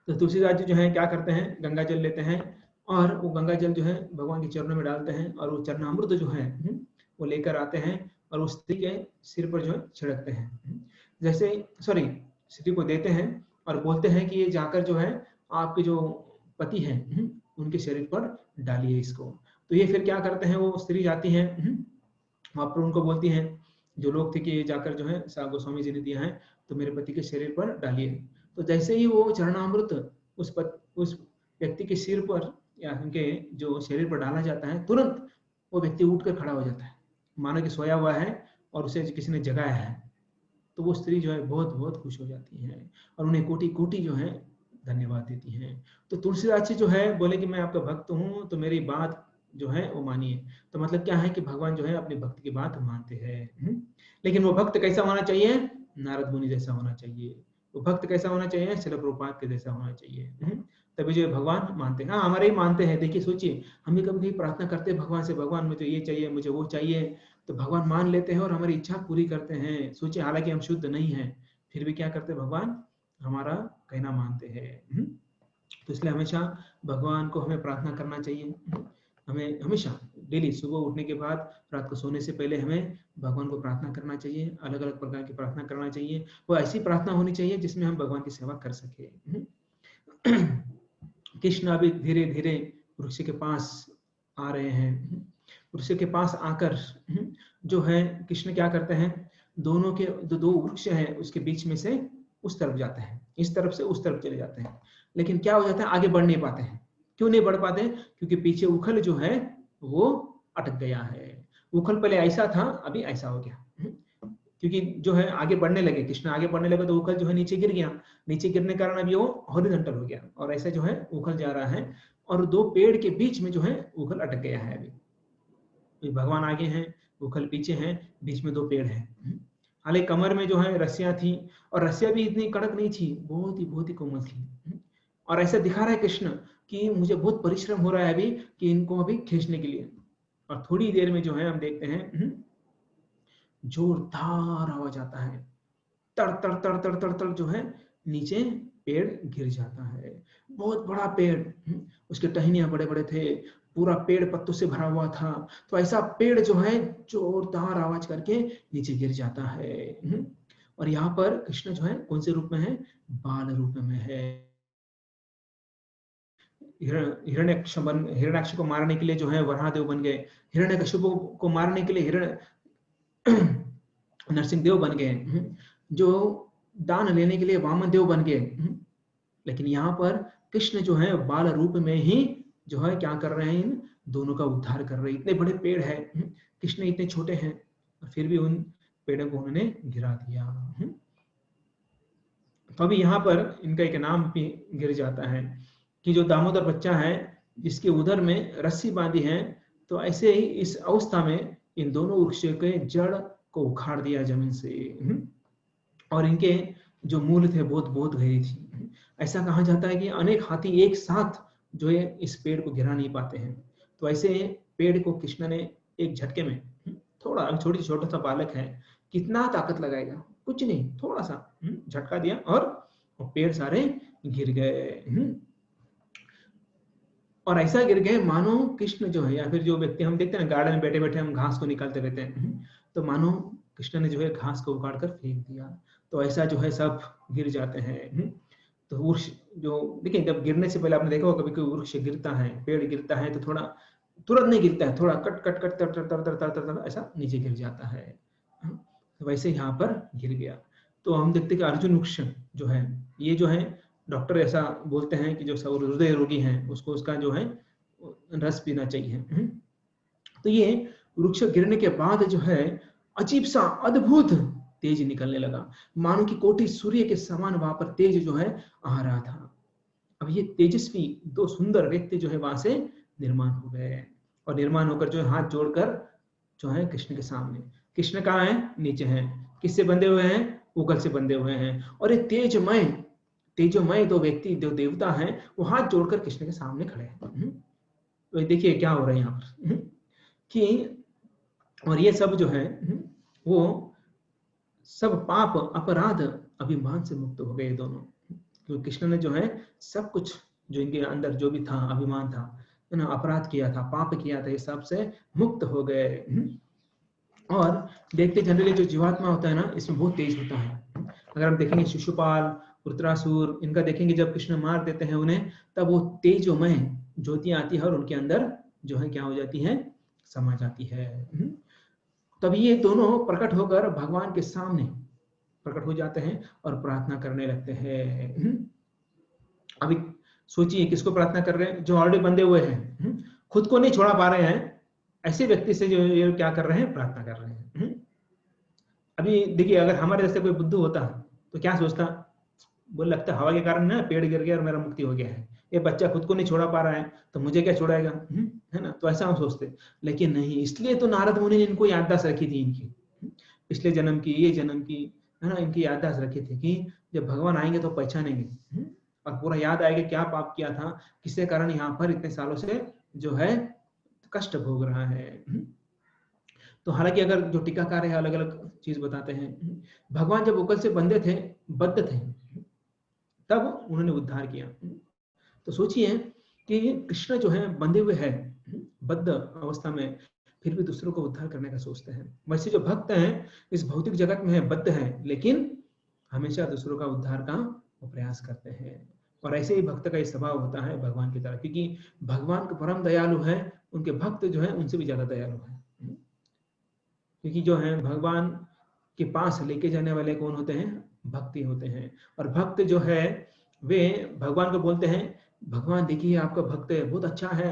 A: तो तुलसीदास जी जो है क्या करते हैं, गंगा जल लेते हैं और वो गंगा जल जो है भगवान के चरणों में डालते हैं और वो चरणामृत जो है वो लेकर आते हैं और उस स्त्री के सिर पर जो है छिड़कते हैं। जैसे सॉरी स्त्री को देते हैं और बोलते हैं कि ये जाकर जो है आपके जो पति हैं उनके शरीर पर डालिए इसको। तो ये फिर क्या करते हैं, वो स्त्री जाती है वहां पर, उनको बोलती हैं जो लोग थे कि ये जाकर जो है गोस्वामी जी ने दिया है तो मेरे पति के शरीर पर डालिए। तो जैसे ही वो चरणामृत उस व्यक्ति के सिर पर या उनके जो शरीर पर डाला जाता है, तुरंत वो व्यक्ति उठकर खड़ा हो जाता है, मानो कि सोया हुआ है और उसे किसी ने जगाया है। तो वो स्त्री जो है बहुत बहुत खुश हो जाती है और उन्हें कोटि कोटि जो है धन्यवाद देती है। तो तुलसीदास जी जो है बोले कि मैं आपका भक्त हूँ तो मेरी बात जो है वो मानिए। तो मतलब क्या है कि भगवान जो है अपने भक्त की बात मानते हैं। लेकिन वो भक्त कैसा होना चाहिए, नारद मुनि जैसा होना चाहिए। वो भक्त कैसा होना चाहिए, श्रील प्रभुपाद के जैसा होना चाहिए। तभी जो भगवान मानते हैं। हाँ, हमारे ही मानते हैं। देखिए सोचिए, हम भी कभी प्रार्थना करते हैं भगवान से, भगवान मुझे ये चाहिए, मुझे वो चाहिए, तो भगवान मान लेते हैं और हमारी इच्छा पूरी करते हैं। सोचिए, हालांकि हम शुद्ध नहीं हैं, फिर भी क्या करते भगवान हमारा कहना मानते हैं। तो इसलिए हमेशा भगवान को हमें प्रार्थना करना चाहिए। हमें हमेशा डेली सुबह उठने के बाद, रात को सोने से पहले हमें भगवान को प्रार्थना करना चाहिए। अलग अलग प्रकार की प्रार्थना करना चाहिए। वो ऐसी प्रार्थना होनी चाहिए जिसमें हम भगवान की सेवा कर सके। कृष्ण अभी धीरे धीरे वृक्ष के पास आ रहे हैं। वृक्ष के पास आकर जो है कृष्ण क्या करते हैं, दोनों के दो वृक्ष हैं उसके बीच में से उस तरफ जाते हैं, इस तरफ से उस तरफ चले जाते हैं। लेकिन क्या हो जाता है, आगे बढ़ नहीं पाते हैं। क्यों नहीं बढ़ पाते? क्योंकि पीछे उखल जो है वो अटक गया है। उखल पहले ऐसा था, अभी ऐसा हो गया। क्योंकि जो है आगे बढ़ने लगे, कृष्ण आगे बढ़ने लगे तो उखल जो है नीचे गिर गया। नीचे गिरने के कारण अभी वो हॉरिजॉन्टल हो गया और ऐसे जो है उखल जा रहा है और दो पेड़ के बीच में जो है उखल अटक गया है। अभी भगवान आगे हैं, उखल पीछे हैं, बीच में दो पेड़ हैं। हालांकि कमर में जो है रस्सियां थी और रस्सियां भी इतनी कड़क नहीं थी, बहुत ही कोमल थी। और ऐसा दिखा रहा है कृष्ण कि मुझे बहुत परिश्रम हो रहा है अभी कि इनको अभी खींचने के लिए। और थोड़ी देर में जो है हम देखते हैं जोरदार आवाज आता है, तड़ तड़ तड़ तड़ तड़ तड़ जो है नीचे पेड़ गिर जाता है। बहुत बड़ा पेड़, उसके टहनियां बड़े बड़े थे, पूरा पेड़ पत्तों से भरा हुआ था। तो ऐसा पेड़ जो है जोरदार आवाज करके नीचे गिर जाता है। और यहाँ पर कृष्ण जो है कौन से रूप में है? बाल रूप में है। हिरण्याक्ष को मारने के लिए जो है वराहदेव बन गए, हिरण्यकशिपु को मारने के लिए नरसिंहदेव बन गए, जो दान लेने के लिए वामन देव बन गए। लेकिन यहाँ पर कृष्ण जो है बाल रूप में ही जो है क्या कर रहे हैं? इन दोनों का उद्धार कर रहे हैं। इतने बड़े पेड़ है, कृष्ण इतने छोटे हैं, और फिर भी उन पेड़ों को उन्होंने गिरा दिया। तो अभी यहाँ पर इनका एक नाम भी गिर जाता है कि जो दामोदर बच्चा है जिसके उधर में रस्सी बांधी है, तो ऐसे ही इस अवस्था में इन दोनों वृक्षों के जड़ को उखाड़ दिया जमीन से, और इनके जो मूल थे बहुत बहुत गहरी थी। ऐसा कहा जाता है कि अनेक हाथी एक साथ जो है इस पेड़ को गिरा नहीं पाते हैं। तो ऐसे पेड़ को कृष्ण ने एक झटके में, थोड़ा छोटा सा बालक है, कितना ताकत लगाएगा? कुछ नहीं, थोड़ा सा झटका दिया और पेड़ सारे गिर गए। और ऐसा गिर गए मानो कृष्ण जो है, या फिर जो व्यक्ति हम देखते हैं गार्डन में बैठे बैठे हम घास को निकालते रहते हैं, तो मानो कृष्ण ने जो है घास को उखाड़ कर फेंक दिया। तो ऐसा जो है सब गिर जाते हैं। तो वृक्ष जो देखिए, जब गिरने से पहले आपने देखा होगा कभी कोई वृक्ष गिरता है, पेड़ गिरता है, तो थोड़ा तुरंत नहीं गिरता है, थोड़ा कट कट कट तर तर तर तर तर तर ऐसा नीचे गिर जाता है। तो वैसे यहाँ पर गिर गया। तो हम देखते कि अर्जुन वृक्ष जो है, ये जो है डॉक्टर ऐसा बोलते हैं कि जो हृदय रोगी हैं उसको उसका जो है रस पीना चाहिए। तो ये वृक्ष गिरने के बाद जो है अजीब सा अद्भुत तेज निकलने लगा, मानो कि कोटि सूर्य के समान वहां पर तेज जो है आ रहा था। अब ये तेजस्वी दो सुंदर व्यक्ति जो है वहां से निर्माण हो गए, और निर्माण होकर जो है हाथ जोड़कर जो है कृष्ण के सामने। कृष्ण कहाँ है? नीचे हैं। किससे बंधे हुए हैं? उगल से बंधे हुए हैं। और ये तेजोमय दो व्यक्ति, दो देवता हैं, वो हाथ जोड़कर कृष्ण के सामने खड़े हैं। तो देखिए क्या हो रहा है यहाँ पर कि, और ये सब जो है वो सब पाप अपराध अभिमान से मुक्त हो गए दोनों, क्योंकि कृष्ण ने जो है सब कुछ जो इनके अंदर जो भी था, अभिमान था, अपराध किया था, पाप किया था, ये सब से मुक्त हो गए। और देखते जनरली जो जीवात्मा होता है ना, इसमें बहुत तेज होता है। अगर हम देखेंगे शिशुपाल, वृत्रासुर, इनका देखेंगे जब कृष्ण मार देते हैं उन्हें, तब वो तेजोमय ज्योतियां आती है और उनके अंदर जो है क्या हो जाती है? समा जाती है। तब ये दोनों प्रकट होकर भगवान के सामने प्रकट हो जाते हैं और प्रार्थना करने लगते हैं। अभी सोचिए किसको प्रार्थना कर रहे हैं? जो ऑलरेडी बंधे हुए हैं, खुद को नहीं छोड़ा पा रहे हैं, ऐसे व्यक्ति से जो ये क्या कर रहे हैं? प्रार्थना कर रहे हैं। अभी देखिए, अगर हमारे जैसे कोई बुद्धू होता तो क्या सोचता? बोल लगता हवा के कारण ना पेड़ गिर गया और मेरा मुक्ति हो गया है, ये बच्चा खुद को नहीं छोड़ा पा रहा है तो मुझे क्या छोड़ाएगा, है ना? तो ऐसा हम सोचते। लेकिन नहीं, इसलिए तो नारद मुनि ने इनको याददाश्त रखी थी, इनकी पिछले जन्म की, ये जन्म की, है ना, इनकी याददाश्त रखी थी कि जब भगवान आएंगे तो पहचानेंगे, और पूरा याद आएगा क्या पाप किया था, किसके कारण यहाँ पर इतने सालों से जो है कष्ट भोग रहा है। तो हालांकि अगर जो टीकाकार है अलग अलग चीज बताते हैं, भगवान जब उकल से बंधे थे, बद्ध थे, तब उन्होंने उद्धार किया। तो सोचिए कि कृष्ण जो है बंधे हुए हैं बद्ध अवस्था में, फिर भी दूसरों को उद्धार करने का सोचते हैं। वैसे जो भक्त हैं इस भौतिक जगत में है, बद्ध हैं, लेकिन हमेशा दूसरों का उद्धार का वो प्रयास करते हैं। और ऐसे ही भक्त का ये स्वभाव होता है भगवान की तरह, क्योंकि भगवान के परम दयालु है, उनके भक्त जो है उनसे भी ज्यादा दयालु है। क्योंकि जो है भगवान के पास लेके जाने वाले कौन होते हैं? भक्ति होते हैं। और भक्त जो है वे भगवान को बोलते हैं, भगवान देखिए आपका भक्त है, बहुत अच्छा है।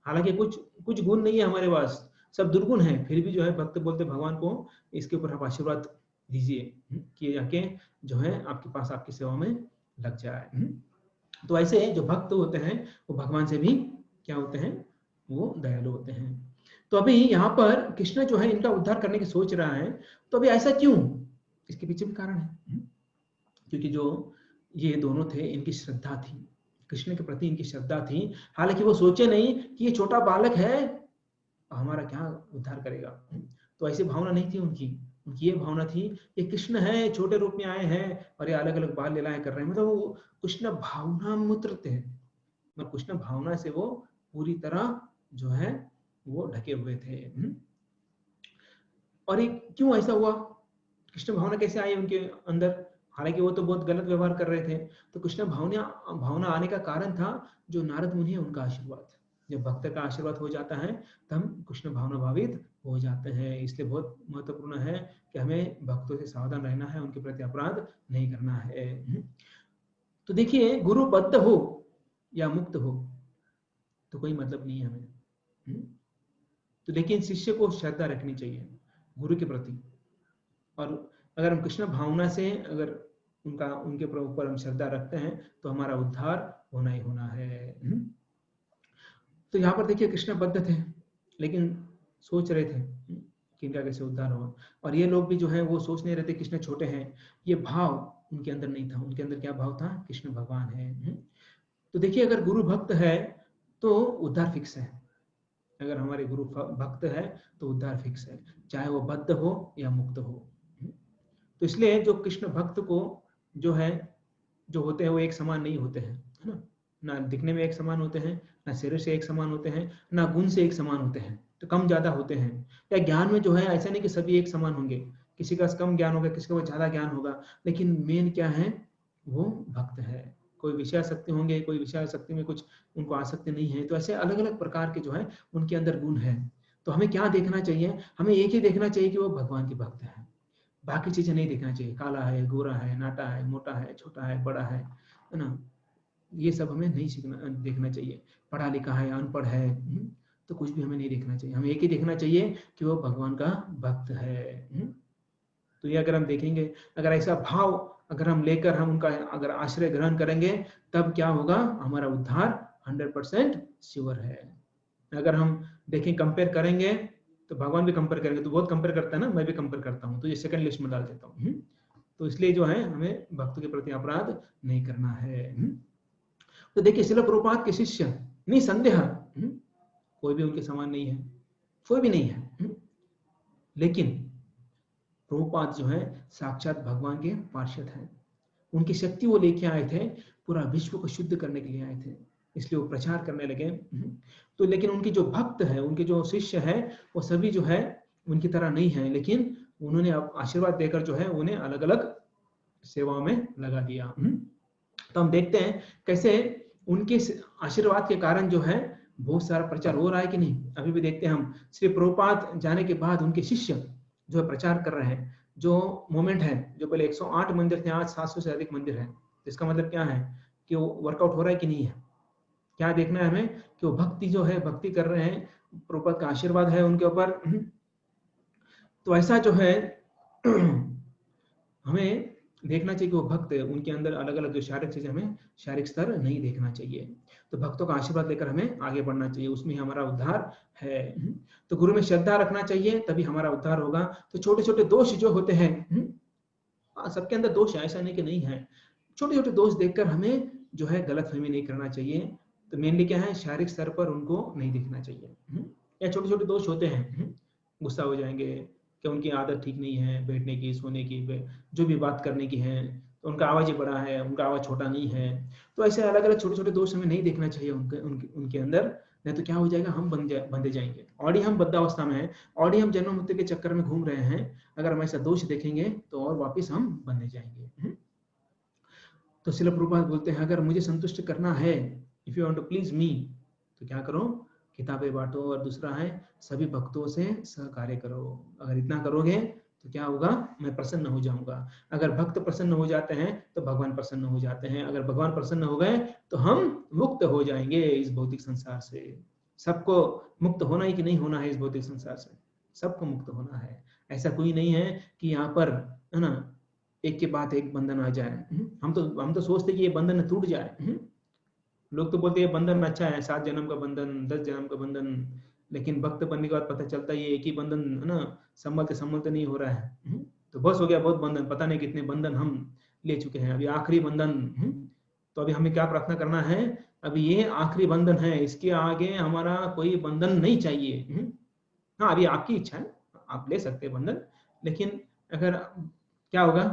A: हालांकि कुछ कुछ गुण नहीं है हमारे पास, सब दुर्गुण है, फिर भी जो है भक्त बोलते भगवान को इसके ऊपर आप आशीर्वाद दीजिए कि जाके जो है आपके पास आपकी सेवा में लग जाए। तो ऐसे जो भक्त होते हैं वो भगवान से भी क्या होते हैं? वो दयालु होते हैं। तो अभी यहाँ पर कृष्ण जो है इनका उद्धार करने की सोच रहा है, तो अभी ऐसा क्यों? इसके पीछे भी कारण है, क्योंकि जो ये दोनों थे इनकी श्रद्धा थी, कृष्ण के प्रति इनकी श्रद्धा थी। हालांकि वो सोचे नहीं कि ये छोटा बालक है, हमारा क्या उद्धार करेगा, तो ऐसी भावना नहीं थी उनकी। उनकी ये भावना थी ये कृष्ण है, छोटे रूप में आए हैं और ये अलग अलग बाल लीलाएं कर रहे हैं, मतलब वो कृष्ण भावना मूत्र थे, मतलब कृष्ण भावना से वो पूरी तरह जो है वो ढके हुए थे। और ये क्यों ऐसा हुआ, कृष्ण भावना कैसे आई उनके अंदर, हालांकि वो तो बहुत गलत व्यवहार कर रहे थे। तो कृष्ण भावना भावना आने का कारण था जो नारद मुनि है उनका आशीर्वाद। जब भक्त का आशीर्वाद हो जाता है तो हम कृष्ण भावना भावित हो जाते हैं। इसलिए बहुत महत्वपूर्ण है कि हमें भक्तों से सावधान रहना है, उनके प्रति अपराध नहीं करना है। तो देखिए, गुरु बद्ध हो या मुक्त हो तो कोई मतलब नहीं है हमें। तो लेकिन शिष्य को श्रद्धा रखनी चाहिए गुरु के प्रति, और अगर हम कृष्ण भावना से अगर उनके ऊपर हम श्रद्धा रखते हैं तो हमारा उद्धार होना ही होना है। तो यहाँ पर देखिए कृष्ण बद्ध थे, लेकिन सोच रहे थे कि इनका कैसे उद्धार होगा, और ये लोग भी जो है वो सोच नहीं रहे थे कृष्ण छोटे हैं, ये भाव उनके अंदर नहीं था। उनके अंदर क्या भाव था, कृष्ण भगवान है। तो देखिए, अगर गुरु भक्त है तो उद्धार फिक्स है। अगर हमारे गुरु भक्त है तो उद्धार फिक्स है, चाहे वो बद्ध हो या मुक्त हो। तो इसलिए जो कृष्ण भक्त को जो है जो होते हैं वो एक समान नहीं होते हैं, है ना। ना दिखने में एक समान होते हैं, ना शरीर से एक समान होते हैं, ना गुण से एक समान होते हैं, तो कम ज्यादा होते हैं। या ज्ञान में जो है ऐसा नहीं कि सभी एक समान होंगे, किसी का कम ज्ञान होगा, किसी का ज्यादा ज्ञान होगा, लेकिन मेन क्या है, वो भक्त है। कोई विषय आसक्ति होंगे, कोई विषय आसक्ति में कुछ उनको आसक्ति नहीं है, तो ऐसे अलग अलग प्रकार के जो है उनके अंदर गुण है। तो हमें क्या देखना चाहिए, हमें एक ही देखना चाहिए कि वो भगवान के भक्त है, बाकी चीजें नहीं देखना चाहिए, काला है, गोरा है, नाटा है, मोटा है, छोटा है, बड़ा है ना, ये सब हमें नहीं सीखना देखना चाहिए। पढ़ा लिखा है, अनपढ़ है, तो कुछ भी हमें नहीं देखना चाहिए। हमें एक ही देखना चाहिए कि वो भगवान का भक्त है। तो ये अगर हम देखेंगे, अगर ऐसा भाव अगर हम लेकर हम उनका अगर आश्रय ग्रहण करेंगे, तब क्या होगा, हमारा उद्धार 100% श्योर है। अगर हम देखें, कंपेयर करेंगे, तो भगवान भी कंपेयर करेंगे, तो बहुत कंपेयर करता है ना, मैं भी कंपेयर करता हूँ, तो ये सेकंड लिस्ट में डाल देता हूँ। तो इसलिए जो है हमें भक्तों के प्रति अपराध नहीं करना है। तो देखिए, श्रील प्रभुपाद के शिष्य निसंदेह कोई भी उनके समान नहीं है, कोई भी नहीं है। लेकिन प्रभुपाद जो है साक्षात भगवान के पार्षद हैं, उनकी शक्ति वो लेके आए थे, पूरा विश्व को शुद्ध करने के लिए आए थे, इसलिए वो प्रचार करने लगे। तो लेकिन उनके जो भक्त है, उनके जो शिष्य है, वो सभी जो है उनकी तरह नहीं है, लेकिन उन्होंने आशीर्वाद देकर जो है उन्हें अलग अलग सेवाओं में लगा दिया। तो हम देखते हैं कैसे उनके आशीर्वाद के कारण जो है बहुत सारा प्रचार हो रहा है कि नहीं। अभी भी देखते हैं हम, श्री प्रभुपाद जाने के बाद उनके शिष्य जो है प्रचार कर रहे हैं। जो मोमेंट है, जो पहले 108 मंदिर थे, आज 700 से अधिक मंदिर है। इसका मतलब क्या है कि वो वर्कआउट हो रहा है कि नहीं है, क्या देखना है हमें, कि वो भक्ति जो है भक्ति कर रहे हैं, प्रभुपाद का आशीर्वाद है उनके ऊपर। तो ऐसा जो है हमें देखना चाहिए कि वो भक्त है, उनके अंदर अलग अलग जो शारीरिक चीजें, हमें शारीरिक स्तर नहीं देखना चाहिए। तो भक्तों का आशीर्वाद लेकर हमें आगे बढ़ना चाहिए, उसमें हमारा उद्धार है। तो गुरु में श्रद्धा रखना चाहिए, तभी हमारा उद्धार होगा। तो छोटे छोटे दोष जो होते हैं, सबके अंदर दोष है, ऐसा नहीं कि नहीं है, छोटे छोटे दोष देखकर हमें जो है गलतफहमी नहीं करना चाहिए। तो मेनली क्या है, शारीरिक स्तर पर उनको नहीं देखना चाहिए। या छोटे छोटे दोष होते हैं, गुस्सा हो जाएंगे कि उनकी आदत ठीक नहीं है, बैठने की, सोने की, जो भी बात करने की है, तो उनका आवाज ही बड़ा है, उनका आवाज छोटा नहीं है। तो ऐसे अलग अलग छोटे छोटे दोष हमें नहीं देखना चाहिए उनके अंदर, नहीं तो क्या हो जाएगा, हम बंधे जाएंगे। ऑलरेडी हम बद्धावस्था में है, ऑलरेडी हम जन्म मृत्यु के चक्कर में घूम रहे हैं, अगर हम ऐसा दोष देखेंगे तो और वापिस हम बंधे जाएंगे। तो श्रील प्रभुपाद बोलते हैं, अगर मुझे संतुष्ट करना है, if you want to please me, तो क्या करो, किताबें बांटो, और दूसरा है सभी भक्तों से सहकार्य करो। अगर इतना करोगे तो क्या होगा, मैं प्रसन्न हो जाऊंगा। अगर भक्त प्रसन्न हो जाते हैं तो भगवान प्रसन्न हो जाते हैं, अगर भगवान प्रसन्न हो गए तो हम मुक्त हो जाएंगे इस भौतिक संसार से। सबको मुक्त होना ही कि नहीं होना है इस भौतिक संसार से, सबको मुक्त होना है। ऐसा कोई नहीं है कि यहाँ पर, है ना, एक के बाद एक बंधन आ जाए। हम तो सोचते कि ये बंधन टूट जाए। लोग तो बोलते हैं बंधन अच्छा है, 7 जन्म का बंधन, 10 जन्म का बंधन, लेकिन भक्त बनने के बाद पता चलता है ये एक ही बंधन, है ना, संभलते नहीं हो रहा है। तो बस हो गया बहुत बंधन, पता नहीं कितने बंधन हम ले चुके हैं, अभी आखिरी बंधन। तो अभी हमें क्या प्रार्थना करना है, अभी ये आखिरी बंधन है, इसके आगे हमारा कोई बंधन नहीं चाहिए। हाँ, अभी आपकी इच्छा है, आप ले सकते हैं बंधन, लेकिन अगर क्या होगा,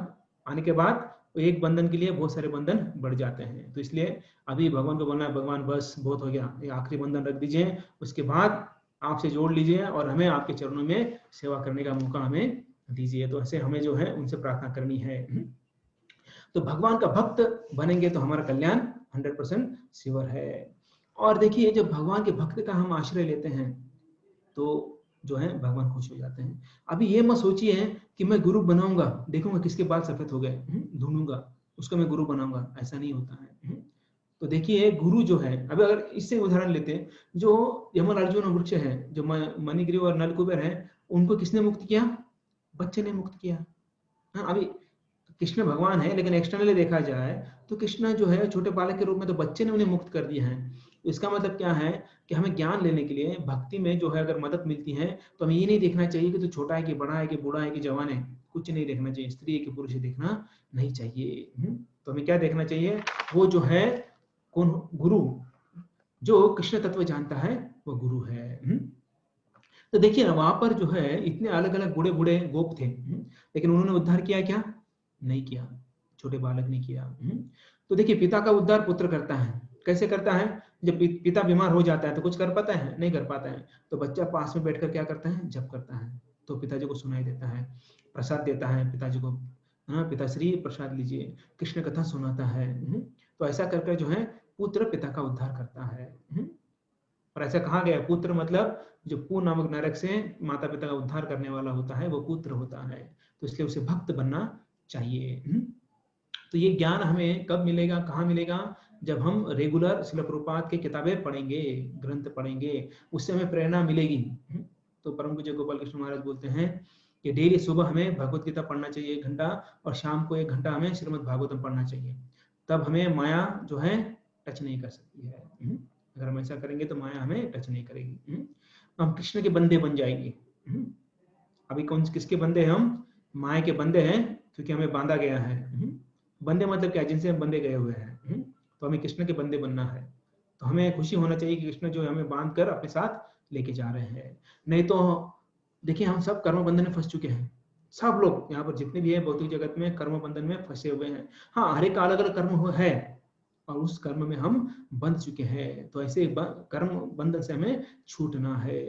A: आने के बाद एक बंधन के लिए बहुत सारे बंधन बढ़ जाते हैं। तो इसलिए अभी भगवान को बोलना है, भगवान बस बहुत हो गया, ये आखिरी बंधन रख दीजिए, उसके बाद आपसे जोड़ लीजिए और हमें आपके चरणों में सेवा करने का मौका हमें दीजिए। तो ऐसे हमें जो है उनसे प्रार्थना करनी है। तो भगवान का भक्त बनेंगे तो हमारा कल्याण 100% श्योर है। और देखिए, जब भगवान के भक्त का हम आश्रय लेते हैं तो जो है भगवान खुश हो जाते हैं। अभी ये मत सोचिए कि मैं गुरु बनाऊंगा, देखूंगा किसके बाल सफेद हो गए, ढूंढूंगा उसको मैं गुरु बनाऊंगा, ऐसा नहीं होता है। तो देखिए, गुरु जो है, अभी अगर इससे उदाहरण लेते हैं, जो यमल अर्जुन वृक्ष है, जो मणिग्रीव और नलकुबेर है, उनको किसने मुक्त किया? बच्चे ने मुक्त किया। हाँ, अभी कृष्ण भगवान है, लेकिन एक्सटर्नली देखा जाए तो कृष्ण जो है छोटे बालक के रूप में, तो बच्चे ने उन्हें मुक्त कर दिया है। तो इसका मतलब क्या है कि हमें ज्ञान लेने के लिए भक्ति में जो है अगर मदद मिलती है तो हमें ये नहीं देखना चाहिए कि तो छोटा है कि बड़ा है कि बूढ़ा है कि जवान है, कुछ नहीं देखना चाहिए, स्त्री है कि पुरुष है देखना नहीं चाहिए। तो हमें क्या देखना चाहिए? वो जो है कौन? गुरु। जो कृष्ण तत्व जानता है वो गुरु है। तो देखिए ना, वहां पर जो है इतने अलग अलग बूढ़े बूढ़े गोप थे, लेकिन उन्होंने उद्धार किया क्या? नहीं किया, छोटे बालक ने किया। तो देखिए, पिता का उद्धार पुत्र करता है। कैसे करता है? जब पिता बीमार हो जाता है तो कुछ कर पाता है? नहीं कर पाता है। तो बच्चा पास में बैठकर क्या करता है? जप करता है, तो पिताजी को सुनाई देता है, प्रसाद देता है पिताजी को, हाँ पिताश्री प्रसाद लीजिए, कृष्ण कथा सुनाता है। तो ऐसा करके जो है पुत्र पिता का उद्धार करता है। और ऐसा कहा गया, पुत्र मतलब जो पू नामक नरक से माता पिता का उद्धार करने वाला होता है वो पुत्र होता है। तो इसलिए उसे भक्त बनना चाहिए। तो ये ज्ञान हमें कब मिलेगा, कहाँ मिलेगा? जब हम रेगुलर श्रील प्रभुपाद की किताबें पढ़ेंगे, ग्रंथ पढ़ेंगे, उससे हमें प्रेरणा मिलेगी। तो परम पूज्य गोपाल कृष्ण महाराज बोलते हैं कि डेली सुबह हमें भगवत गीता पढ़ना चाहिए 1 घंटा, और शाम को 1 घंटा हमें श्रीमद् भागवतम पढ़ना चाहिए। तब हमें माया जो है टच नहीं कर सकती है। अगर हम ऐसा करेंगे तो माया हमें टच नहीं करेगी। हम कृष्ण के बंदे बन जाएंगे। अभी कौन किसके बंदे हैं हम? माया के बंदे हैं, क्योंकि हमें बांधा गया है। बंदे मतलब क्या? जिनसे हम बंधे गए हुए हैं। तो हमें कृष्ण के बंदे बनना है। तो हमें खुशी होना चाहिए कि कृष्ण जो हमें बांध कर अपने साथ लेके जा रहे हैं। नहीं तो देखिए, हम सब कर्म बंधन में फंस चुके हैं। सब लोग यहाँ पर जितने भी है भौतिक जगत में कर्म बंधन में फंसे हुए हैं। हाँ, हर एक का अलग अलग कर्म है और उस कर्म में हम बंध चुके हैं। तो ऐसे कर्म बंधन से हमें छूटना है।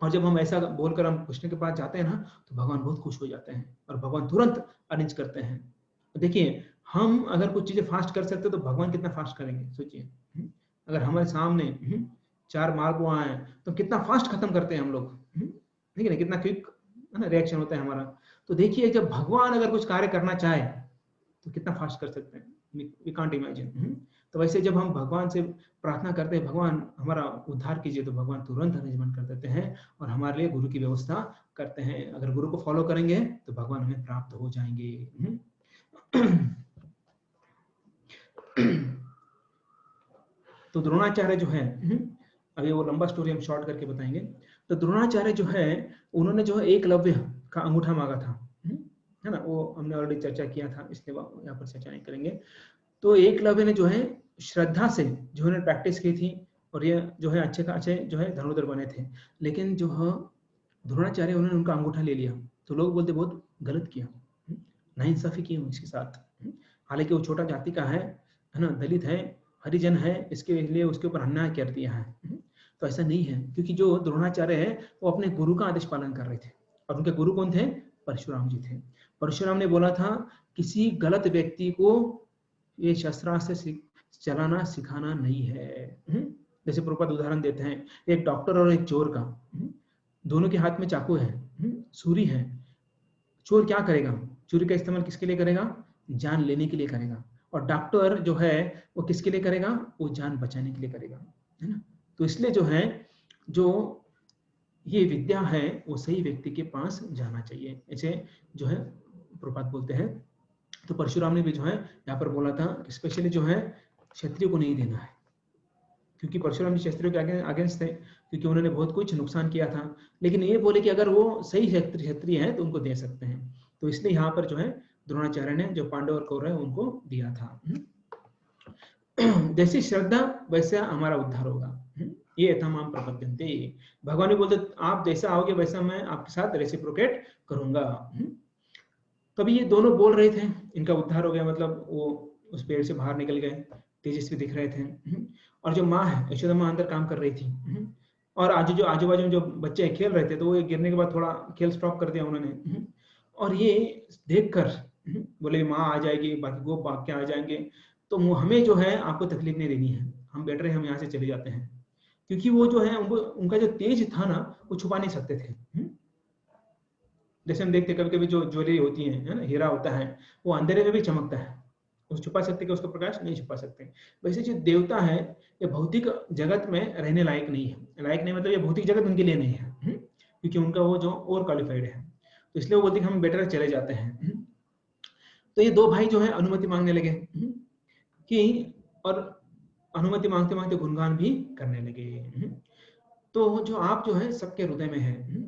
A: और जब हम ऐसा बोलकर हम कृष्ण के पास जाते हैं ना, तो भगवान बहुत खुश हो जाते हैं और भगवान तुरंत अरेंज करते हैं। देखिए, हम अगर कुछ चीजें फास्ट कर सकते तो भगवान कितना फास्ट करेंगे, सोचिए। अगर हमारे सामने 4 मालपुआ आए तो कितना फास्ट खत्म करते हैं हम लोग, ठीक है ना? कितना क्विक है ना रिएक्शन होता है हमारा। तो देखिए, जब भगवान अगर कुछ कार्य करना चाहे तो कितना फास्ट कर सकते हैं, वी कांट इमेजिन। तो वैसे जब हम भगवान से प्रार्थना करते हैं, भगवान हमारा उद्धार कीजिए, तो भगवान तुरंत अरेंजमेंट कर देते हैं और हमारे लिए गुरु की व्यवस्था करते हैं। अगर गुरु को फॉलो करेंगे तो भगवान हमें प्राप्त हो जाएंगे। तो द्रोणाचार्य जो है, अभी वो लंबा स्टोरी हम शॉर्ट करके बताएंगे। तो द्रोणाचार्य जो है, उन्होंने जो है एकलव्य का अंगूठा मांगा था, है ना? वो हमने ऑलरेडी चर्चा किया था, इसलिए यहाँ पर चर्चा नहीं करेंगे। तो एकलव्य ने जो है श्रद्धा से जो है प्रैक्टिस की थी और ये जो है अच्छे जो है धनुर्धर बने थे। लेकिन जो द्रोणाचार्य, उन्होंने उनका अंगूठा ले लिया। तो लोग बोलते बहुत गलत किया, नाइंसाफी की इसके साथ। हालांकि वो छोटा जाति का है ना, दलित है, हरिजन है, इसके लिए उसके ऊपर अन्याय कर दिया है। तो ऐसा नहीं है, क्योंकि जो द्रोणाचार्य है वो अपने गुरु का आदेश पालन कर रहे थे। और उनके गुरु कौन थे? परशुराम जी थे। परशुराम ने बोला था, किसी गलत व्यक्ति को ये शस्त्रास्त्र से चलाना सिखाना नहीं है। जैसे प्रभुपाद उदाहरण देते हैं, एक डॉक्टर और एक चोर का, दोनों के हाथ में चाकू है, छुरी है। चोर क्या करेगा? छुरी का इस्तेमाल किसके लिए करेगा? जान लेने के लिए करेगा। और डॉक्टर जो है वो किसके लिए करेगा? वो जान बचाने के लिए करेगा, है ना? तो इसलिए जो है, जो ये विद्या है वो सही व्यक्ति के पास जाना चाहिए, ऐसे जो है प्रभुपाद बोलते हैं। तो परशुराम ने भी जो है यहाँ पर बोला था, स्पेशली जो है क्षत्रिय को नहीं देना है, क्योंकि परशुराम जी क्षत्रियों के अगेंस्ट थे, क्योंकि उन्होंने बहुत कुछ नुकसान किया था। लेकिन ये बोले कि अगर वो सही क्षत्रिय है तो उनको दे सकते हैं। तो इसलिए यहाँ पर जो है द्रोणाचार्य ने जो पांडव और कौरव है उनको दिया था। जैसी श्रद्धा वैसा हमारा उद्धार होगा। ये तमाम प्रपद्यन्ते, भगवान भी बोलते आप जैसा आओगे वैसा मैं आपके साथ रेसिप्रोकेट करूंगा। तो अभी ये दोनों बोल रहे थे, इनका उद्धार हो गया, मतलब वो उस पेड़ से बाहर निकल गए, तेजस्वी दिख रहे थे। और जो माँ है, यशोदा माँ अंदर काम कर रही थी। और आजू बाजू में जो बच्चे खेल रहे थे, तो वो गिरने के बाद थोड़ा खेल स्टॉप कर दिया उन्होंने। और ये देखकर बोले माँ आ जाएगी, बाकी गोप भाग के आ जाएंगे, तो हमें जो है आपको तकलीफ नहीं देनी है, हम बेटर है हम यहाँ से चले जाते हैं। क्योंकि वो जो है उनका जो तेज था ना, वो छुपा नहीं सकते थे। जैसे हम देखते कभी कभी जो ज्वेलरी होती है ना, हीरा होता है, वो अंधेरे में भी चमकता है, उस छुपा सकते कि उसका प्रकाश नहीं छुपा सकते। वैसे जो देवता है, ये भौतिक जगत में रहने लायक नहीं है। लायक नहीं मतलब ये भौतिक जगत उनके लिए नहीं है, क्योंकि उनका वो जो ओवर क्वालिफाइड है, तो इसलिए वो बोलते हैं हम बेटर चले जाते हैं। तो ये दो भाई जो है अनुमति मांगने लगे कि, और अनुमति मांगते मांगते गुणगान भी करने लगे। तो जो आप जो है सबके हृदय में है,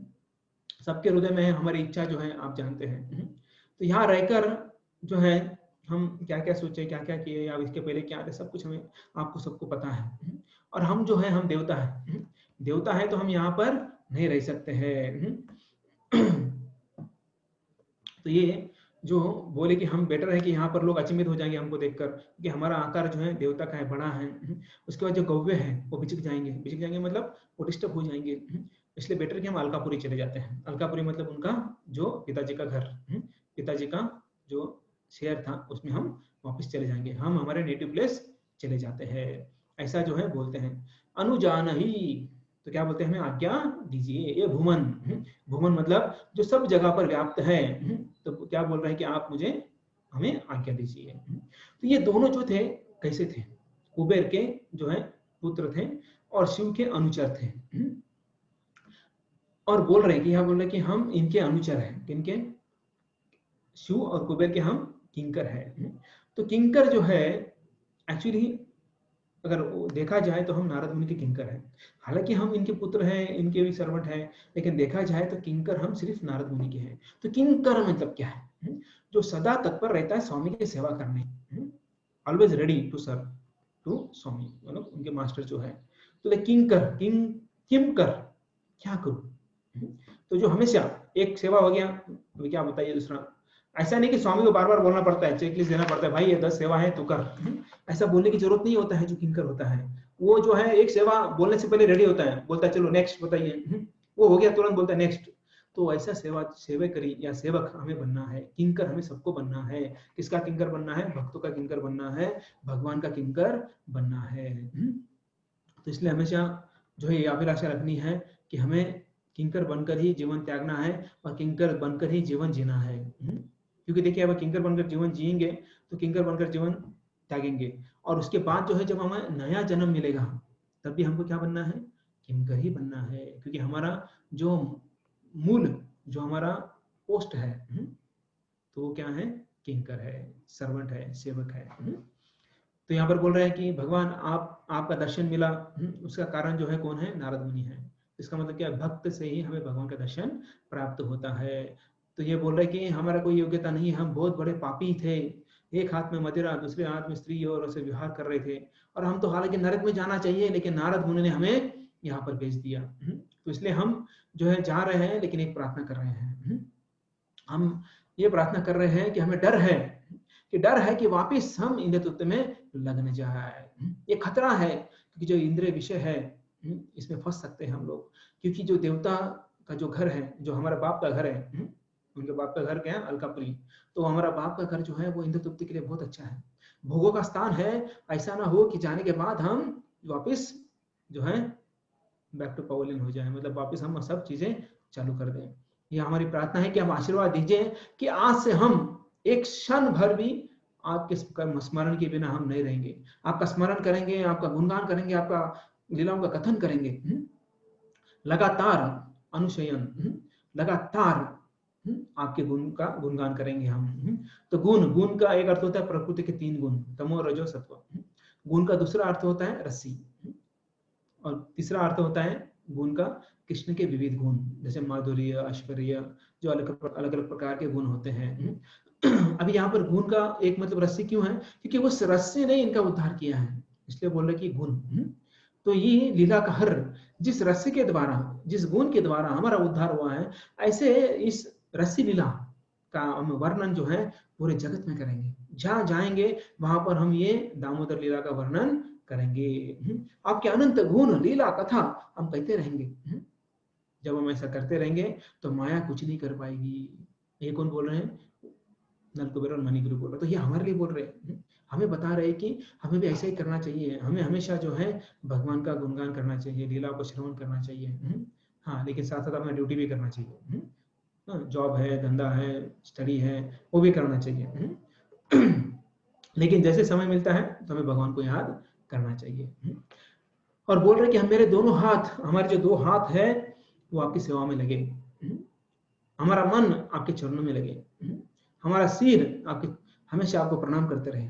A: सबके हृदय में है, हमारी इच्छा जो है आप जानते हैं। तो यहाँ रहकर जो है हम क्या क्या सोचे, क्या क्या किए, या इसके पहले क्या थे, सब कुछ हमें आपको सबको पता है। और हम जो है हम देवता है, देवता है तो हम यहाँ पर नहीं रह सकते हैं। तो ये जो बोले कि हम बेटर है कि यहाँ पर लोग अचंभित हो जाएंगे हमको देखकर कि हमारा आकार जो है देवता का है, बड़ा है। उसके बाद जो गौवे हैं वो बिचक जाएंगे मतलब वो डिस्टर्ब हो जाएंगे। इसलिए बेटर कि हम अलकापुरी चले जाते हैं। अलकापुरी मतलब उनका जो पिताजी का घर, पिताजी का जो शहर था, उसमें हम वापस चले जाएंगे, हम हमारे नेटिव प्लेस चले जाते हैं, ऐसा जो है बोलते हैं। अनुजान ही, तो क्या बोलते हैं, हमें आज्ञा दीजिए। ये भूमन, भूमन मतलब जो सब जगह पर व्याप्त है, तो क्या बोल रहे हैं कि आप मुझे हमें आज्ञा दीजिए। तो ये दोनों जो थे कैसे थे, कुबेर के जो है पुत्र थे और शिव के अनुचर थे। और बोल रहे हैं कि यहाँ बोल रहे हैं कि हम इनके अनुचर हैं, किनके, शिव और कुबेर के हम किंकर हैं। तो किंकर जो है एक्चुअली अगर देखा जाए तो हम नारद मुनि के किंकर हैं। हालांकि हम इनके पुत्र हैं, इनके भी सर्वेंट हैं, लेकिन देखा जाए तो किंकर हम सिर्फ नारद मुनि के हैं। तो किंकर मतलब क्या है, जो सदा तत्पर रहता है स्वामी की सेवा करने, always ready to serve to swami, मतलब उनके मास्टर जो है। तो किंकर, किम कर, क्या करूं, तो जो हमेशा एक सेवा हो गया, क्या बताइए दूसरा। ऐसा नहीं कि स्वामी को बार बार बोलना पड़ता है, चेकलिस्ट देना पड़ता है, भाई ये 10 सेवा है तू कर, ऐसा बोलने की जरूरत नहीं होता है। जो किंकर होता है वो जो है एक सेवा बोलने से पहले रेडी होता है, बोलता है चलो नेक्स्ट बताइए, वो हो गया तुरंत बोलता है नेक्स्ट। तो ऐसा सेवकरी या सेवक हमें बनना है, किंकर हमें सबको बनना है। किसका किंकर बनना है, भक्तों का किंकर बनना है, भगवान का किंकर बनना है। तो इसलिए हमेशा जो है ये अभिलाषा रखनी है कि हमें किंकर बनकर ही जीवन त्यागना है और किंकर बनकर ही जीवन जीना है। क्योंकि देखिए अब किंकर बनकर जीवन जिएंगे तो किंकर बनकर जीवन त्यागेंगे, और उसके बाद जो है जब हमें नया जन्म मिलेगा तब भी हमको क्या बनना है, किंकर ही बनना है। क्योंकि हमारा जो मूल, जो हमारा पोस्ट है, तो वो क्या है, किंकर है, सर्वेंट है, सेवक है। तो यहाँ पर बोल रहे हैं कि भगवान आपका दर्शन मिला, उसका कारण जो है कौन है, नारद मुनि है। इसका मतलब क्या, भक्त से ही हमें भगवान का दर्शन प्राप्त होता है। तो ये बोल रहे हैं कि हमारा कोई योग्यता नहीं, हम बहुत बड़े पापी थे, एक हाथ में मदिरा दूसरे हाथ में स्त्री और उसे विहार कर रहे थे, और हम तो हालांकि नरक में जाना चाहिए, लेकिन नारद मुनि ने हमें यहाँ पर भेज दिया। तो इसलिए हम जो है जा रहे हैं, लेकिन एक प्रार्थना कर रहे हैं। हम ये प्रार्थना कर रहे हैं कि हमें डर है, कि वापिस हम इंद्र तत्व में लग न जाए। ये खतरा है, क्योंकि जो इंद्रिय विषय है इसमें फंस सकते हैं हम लोग। क्योंकि जो देवता का जो घर है, जो हमारा बाप का घर है, उनके बाप का घर क्या है, अलकापुरी, तो हमारा बाप का घर जो है वो इंद्र तृप्ति के लिए बहुत अच्छा है, भोगों का स्थान है। ऐसा ना हो कि जाने के बाद हम वापिस जो है बैक टू पवेलियन हो जाए, मतलब वापिस हम सब चीजें चालू कर दें। ये हमारी प्रार्थना है कि हम आशीर्वाद दीजिए कि आज से हम एक क्षण भर भी आपके स्मरण के बिना हम नहीं रहेंगे। आपका स्मरण करेंगे, आपका गुणगान करेंगे, आपका लीलाओं का कथन करेंगे, लगातार अनुशयन, लगातार आपके गुण का गुणगान करेंगे हम। तो गुण का एक अर्थ होता है प्रकृति के 3 गुण, तमो रजो सत्व। गुण का दूसरा अर्थ होता है रस्सी, और तीसरा अर्थ होता है गुण का कृष्ण के विविध गुण, जैसे माधुर्य, ऐश्वर्य, जो अलग अलग प्रकार के गुण होते हैं। अभी यहाँ पर गुण का एक मतलब रस्सी क्यों है, क्योंकि उस रस्सी ने इनका उद्धार किया है, इसलिए बोल रहे कि गुण। तो ये लीला का हर, जिस रस्सी के द्वारा, जिस गुण के द्वारा हमारा उद्धार हुआ है, ऐसे इस रस्सी लीला का हम वर्णन जो है पूरे जगत में करेंगे। जहाँ जाएंगे वहां पर हम ये दामोदर लीला का वर्णन करेंगे। आपके अनंत गुण लीला कथा हम कहते रहेंगे। जब हम ऐसा करते रहेंगे तो माया कुछ नहीं कर पाएगी। ये कौन बोल रहे हैं? नलकुबेर और मणिगुरु बोल रहे। तो ये हमारे लिए बोल रहे हैं, हमें बता रहे कि हमें भी ऐसा ही करना चाहिए। हमें हमेशा जो है भगवान का गुणगान करना चाहिए, लीला को श्रवण करना चाहिए। हाँ, लेकिन साथ साथ अपना ड्यूटी भी करना चाहिए। जॉब है, धंधा है, स्टडी है, वो भी करना चाहिए। लेकिन जैसे समय मिलता है तो हमें भगवान को याद करना चाहिए। और बोल रहे कि हम मेरे दोनों हाथ, हमारे जो दो हाथ है वो आपकी सेवा में लगे। हमारा मन आपके चरणों में लगे। हमारा सिर आपके, हमेशा आपको प्रणाम करते रहे।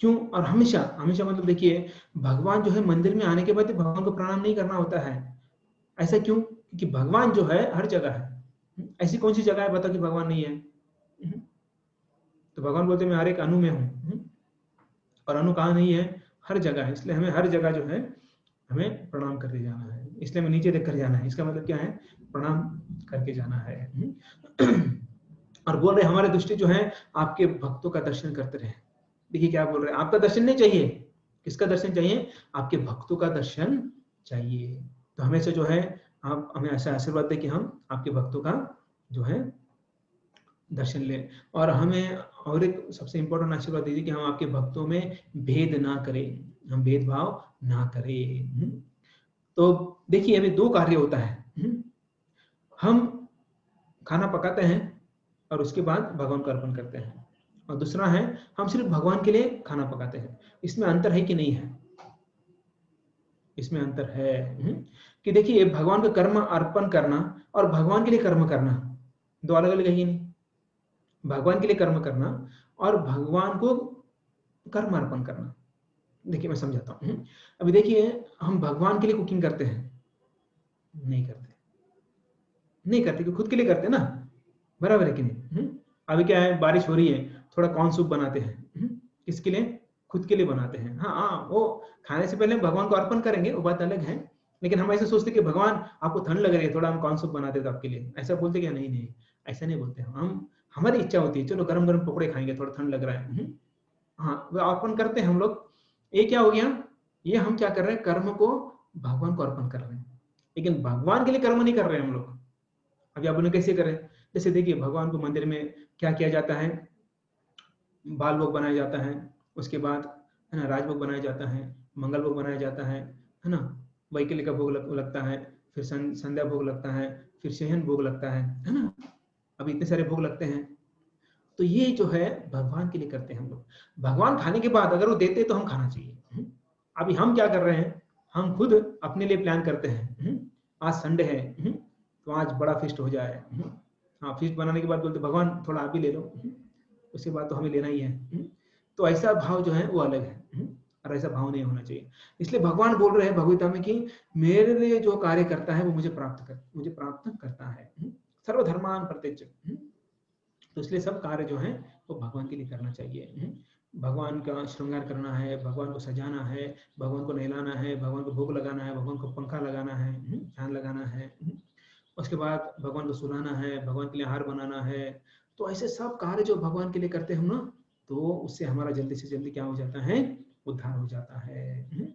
A: क्यों? और हमेशा हमेशा मतलब देखिए, भगवान जो है मंदिर में आने के बाद भगवान को प्रणाम नहीं करना होता है। ऐसा क्यों? क्योंकि भगवान जो है हर जगह है। ऐसी कौन सी जगह है बताओ कि भगवान नहीं है? तो भगवान बोलते मैं हर एक अणु में हूँ। और अणु कहाँ नहीं है? हर जगह है। इसलिए हमें हर जगह जो है हमें प्रणाम करके जाना है। इसलिए हमें नीचे देख कर जाना है। इसका मतलब क्या है? प्रणाम करके जाना है। और बोल रहे हमारे दृष्टि जो है आपके भक्तों का दर्शन करते रहे। देखिए क्या बोल रहे हैं, आपका दर्शन नहीं चाहिए। किसका दर्शन चाहिए? आपके भक्तों का दर्शन चाहिए। तो हमेशा जो है आप हमें ऐसा आशीर्वाद दे कि हम आपके भक्तों का जो है दर्शन लें। और हमें और एक सबसे इंपॉर्टेंट आशीर्वाद दीजिए कि हम आपके भक्तों में भेद ना करें, हम भेदभाव ना करें। तो देखिए अभी दो कार्य होता है। हम खाना पकाते हैं और उसके बाद भगवान को अर्पण करते हैं, और दूसरा है हम सिर्फ भगवान के लिए खाना पकाते हैं। इसमें अंतर है कि नहीं है? इसमें अंतर है। कि देखिए भगवान का कर्म अर्पण करना और भगवान के लिए कर्म करना दो अलग अलग है ही नहीं। भगवान के लिए कर्म करना और भगवान को कर्म अर्पण करना। देखिए मैं समझाता हूँ। अभी देखिए हम भगवान के लिए कुकिंग करते हैं? नहीं करते, नहीं करते कि खुद के लिए करते हैं ना, बराबर है कि नहीं? अभी क्या है, बारिश हो रही है, थोड़ा कॉर्न सूप बनाते हैं। किसके लिए? खुद के लिए बनाते हैं। हाँ हाँ, वो खाने से पहले भगवान को अर्पण करेंगे, वो बात अलग है। लेकिन हम ऐसे सोचते कि भगवान आपको ठंड लग रही है, थोड़ा हम कॉर्न सूप बनाते तो आपके लिए, ऐसा बोलते क्या? नहीं नहीं, ऐसा नहीं बोलते हम। हमारी इच्छा होती है चलो गरम गरम पकौड़े खाएंगे, थोड़ा ठंड लग रहा है। हाँ, वो अर्पण करते हैं हम लोग। ये क्या हो गया? ये हम क्या कर रहे हैं? कर्म को भगवान को अर्पण कर रहे हैं, लेकिन भगवान के लिए कर्म नहीं कर रहे हैं हम लोग। अभी आप उन्हें कैसे करें? जैसे देखिए भगवान को मंदिर में क्या किया जाता है? बाल भोग बनाया जाता है, उसके बाद है ना राजभोग बनाया जाता है, मंगल भोग बनाया जाता है ना, वैकल्य का भोग लगता है, फिर संध्या भोग लगता है, फिर शयन भोग लगता है ना। अभी इतने सारे भोग लगते हैं। तो ये जो है भगवान के लिए करते हैं हम लोग। भगवान खाने के बाद अगर वो देते तो हम खाना चाहिए। अभी हम क्या कर रहे हैं? हम खुद अपने लिए प्लान करते हैं। आज संडे है, तो आज बड़ा फीस्ट हो जाए। हाँ, फीस्ट बनाने के बाद बोलते भगवान थोड़ा आप भी ले लो। उसके बाद तो हमें लेना ही है। तो ऐसा भाव जो है वो अलग है, और ऐसा भाव नहीं होना चाहिए। इसलिए भगवान बोल रहे हैं भगवद्गीता में कि मेरे लिए जो कार्य करता है वो मुझे प्राप्त करता है। सर्वधर्मान परित्यज्य। तो इसलिए सब कार्य जो है वो भगवान के लिए करना चाहिए। भगवान का श्रृंगार करना है, भगवान को सजाना है, भगवान को नहलाना है, भगवान को भोग लगाना है, भगवान को पंखा लगाना है, फैन लगाना है। उसके बाद भगवान को सुलाना है, भगवान के लिए आहार बनाना है। तो ऐसे सब कार्य जो भगवान के लिए करते हैं ना, तो उससे हमारा जल्दी से जल्दी क्या हो जाता है? उद्धार हो जाता है।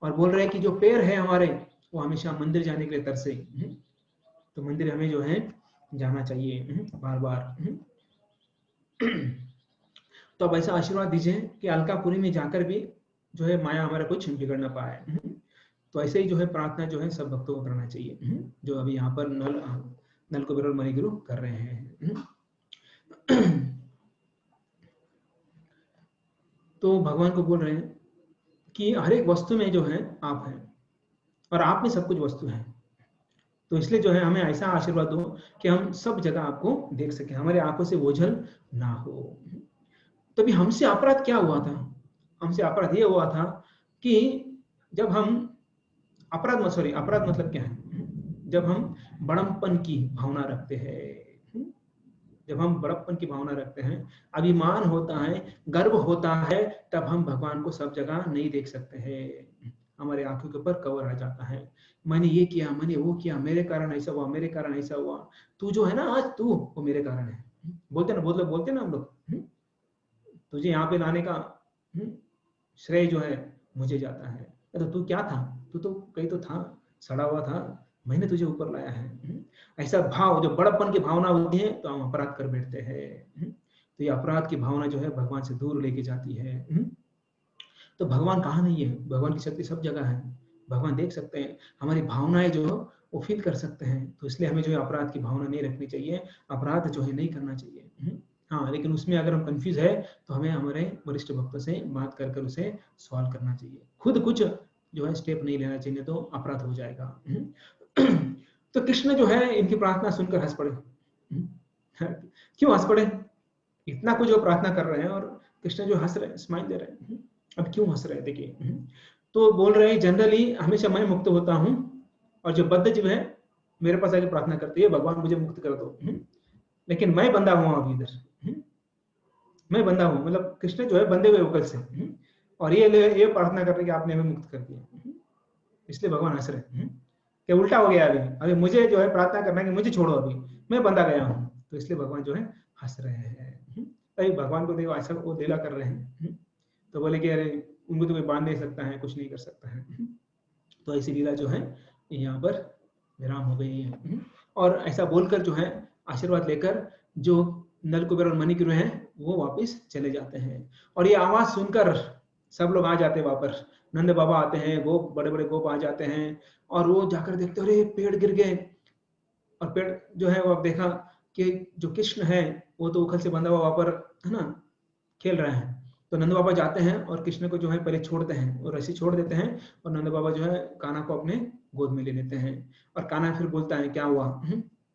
A: और बोल रहे हैं कि जो पैर है हमारे वो हमेशा मंदिर जाने के लिए तरसे। तो मंदिर हमें जो है जाना चाहिए बार बार। तो अब ऐसा आशीर्वाद दीजिए कि अलकापुरी में जाकर भी जो है माया हमारा कुछ बिगड़ ना पाए। तो ऐसे ही जो है प्रार्थना जो है सब भक्तों को करना चाहिए, जो अभी यहाँ पर नलकुबेर और मणिगुरु कर रहे हैं। तो भगवान को बोल रहे हैं कि हर एक वस्तु में जो है आप हैं, और आप में सब कुछ वस्तु है। तो इसलिए जो है हमें ऐसा आशीर्वाद दो कि हम सब जगह आपको देख सके, हमारे आंखों से ओझल ना हो। तभी हमसे अपराध क्या हुआ था? हमसे अपराध ये हुआ था कि जब हम अपराध मतलब क्या है? जब हम बड़प्पन की भावना रखते हैं, जब हम बड़प्पन की भावना रखते हैं, अभिमान होता है, गर्व होता है, तब हम भगवान को सब जगह नहीं देख सकते हैं। हमारे आंखों के ऊपर कवर आ जाता है। मैंने ये किया, मैंने वो किया, मेरे कारण ऐसा हुआ, मेरे कारण ऐसा हुआ, तू जो है ना आज तू वो मेरे कारण है। बोलते ना, बोलते ना हम लोग, तुझे यहाँ पे लाने का श्रेय जो है मुझे जाता है। तो तू क्या था, तू तो कहीं तो था, सड़ा हुआ था, मैंने तुझे ऊपर लाया है। ऐसा भाव, जो बड़प्पन की भावना होती है तो हम अपराध कर बैठते हैं। तो ये अपराध की भावना जो है भगवान से दूर लेके जाती है। तो भगवान कहाँ नहीं है, भगवान की शक्ति सब जगह है। भगवान देख सकते हैं, हमारी भावनाएं जो वो फील कर सकते हैं। तो इसलिए हमें जो है अपराध की भावना नहीं रखनी चाहिए, अपराध जो है नहीं करना चाहिए। हाँ, लेकिन उसमें अगर हम कंफ्यूज है तो हमें हमारे वरिष्ठ भक्तों से बात कर कर उसे सॉल्व करना चाहिए। खुद कुछ जो है स्टेप नहीं लेना चाहिए, तो अपराध हो जाएगा। तो कृष्ण जो है इनकी प्रार्थना सुनकर हंस पड़े। क्यों हंस पड़े? इतना कुछ वो प्रार्थना कर रहे हैं और कृष्ण जो हंस रहे हैं, स्माइल दे रहे हैं। अब क्यों हंस रहे हैं देखिए। तो बोल रहे हैं जनरली हमेशा मैं मुक्त होता हूँ, और जो बद्ध जीव है मेरे पास आके प्रार्थना करती है, भगवान मुझे मुक्त कर दो। लेकिन मैं बंधा हुआ अभी इधर, मैं बंधा हूँ, मतलब कृष्ण जो है बंधे हुए होकर से, और ये प्रार्थना कर रहे कि आपने हमें मुक्त कर दिया। इसलिए भगवान हंस रहे हैं कि उल्टा हो गया, अभी मुझे जो है प्रार्थना करना है कि मुझे छोड़ो, अभी मैं बंधा गया हूँ। तो इसलिए भगवान जो है हंस रहे हैं। तभी भगवान को देखो ऐसा वो लीला कर रहे हैं। तो बोले कि अरे उनको तो कोई बांध नहीं सकता है, कुछ नहीं कर सकता है। तो ऐसी लीला जो है यहाँ पर विराम हो गई है। और ऐसा बोलकर जो है आशीर्वाद लेकर जो नलकुबेर और मणिग्रीव हैं वो वापस चले जाते हैं। और ये आवाज सुनकर सब लोग आ जाते हैं वापस। नंद बाबा आते हैं, गोप, बड़े बड़े गोप आ जाते हैं, और वो जाकर देखते हैं अरे पेड़ गिर गए। और पेड़ जो है वो अब देखा कि जो कृष्ण है वो तो उखल से बंधा हुआ वहां पर है ना खेल रहे हैं। तो नंद बाबा जाते हैं और कृष्ण को जो है पहले छोड़ते हैं और रस्सी छोड़ देते हैं, और नंद बाबा जो है कान्हा को अपने गोद में ले लेते हैं। और कान्हा फिर बोलता है क्या हुआ।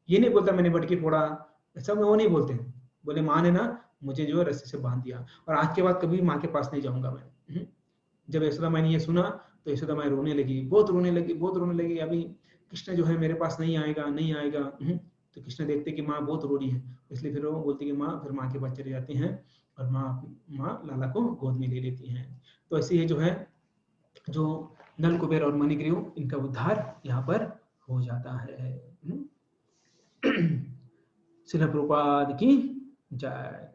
A: ये नहीं बोलता मैंने बटकी फोड़ा, ऐसा वो नहीं बोलते। बोले माँ ने ना मुझे जो है रस्सी से बांध दिया, और आज के बाद कभी माँ के पास नहीं जाऊंगा मैं। जब यशोदा माँ ने ये सुना तो यशोदा माँ रोने लगी, बहुत रोने लगी, बहुत रोने लगी। अभी कृष्ण जो है मेरे पास नहीं आएगा, नहीं आएगा। तो कृष्ण देखते कि माँ बहुत रो रही है, इसलिए फिर वो बोलती कि माँ, फिर माँ के पास चले जाती हैं और माँ लाला को गोद में ले लेती हैं। तो ऐसे ही जो है जो नल कुबेर और मणिग्रीव इनका उद्धार यहाँ पर हो जाता है। श्रील प्रभुपाद की जय।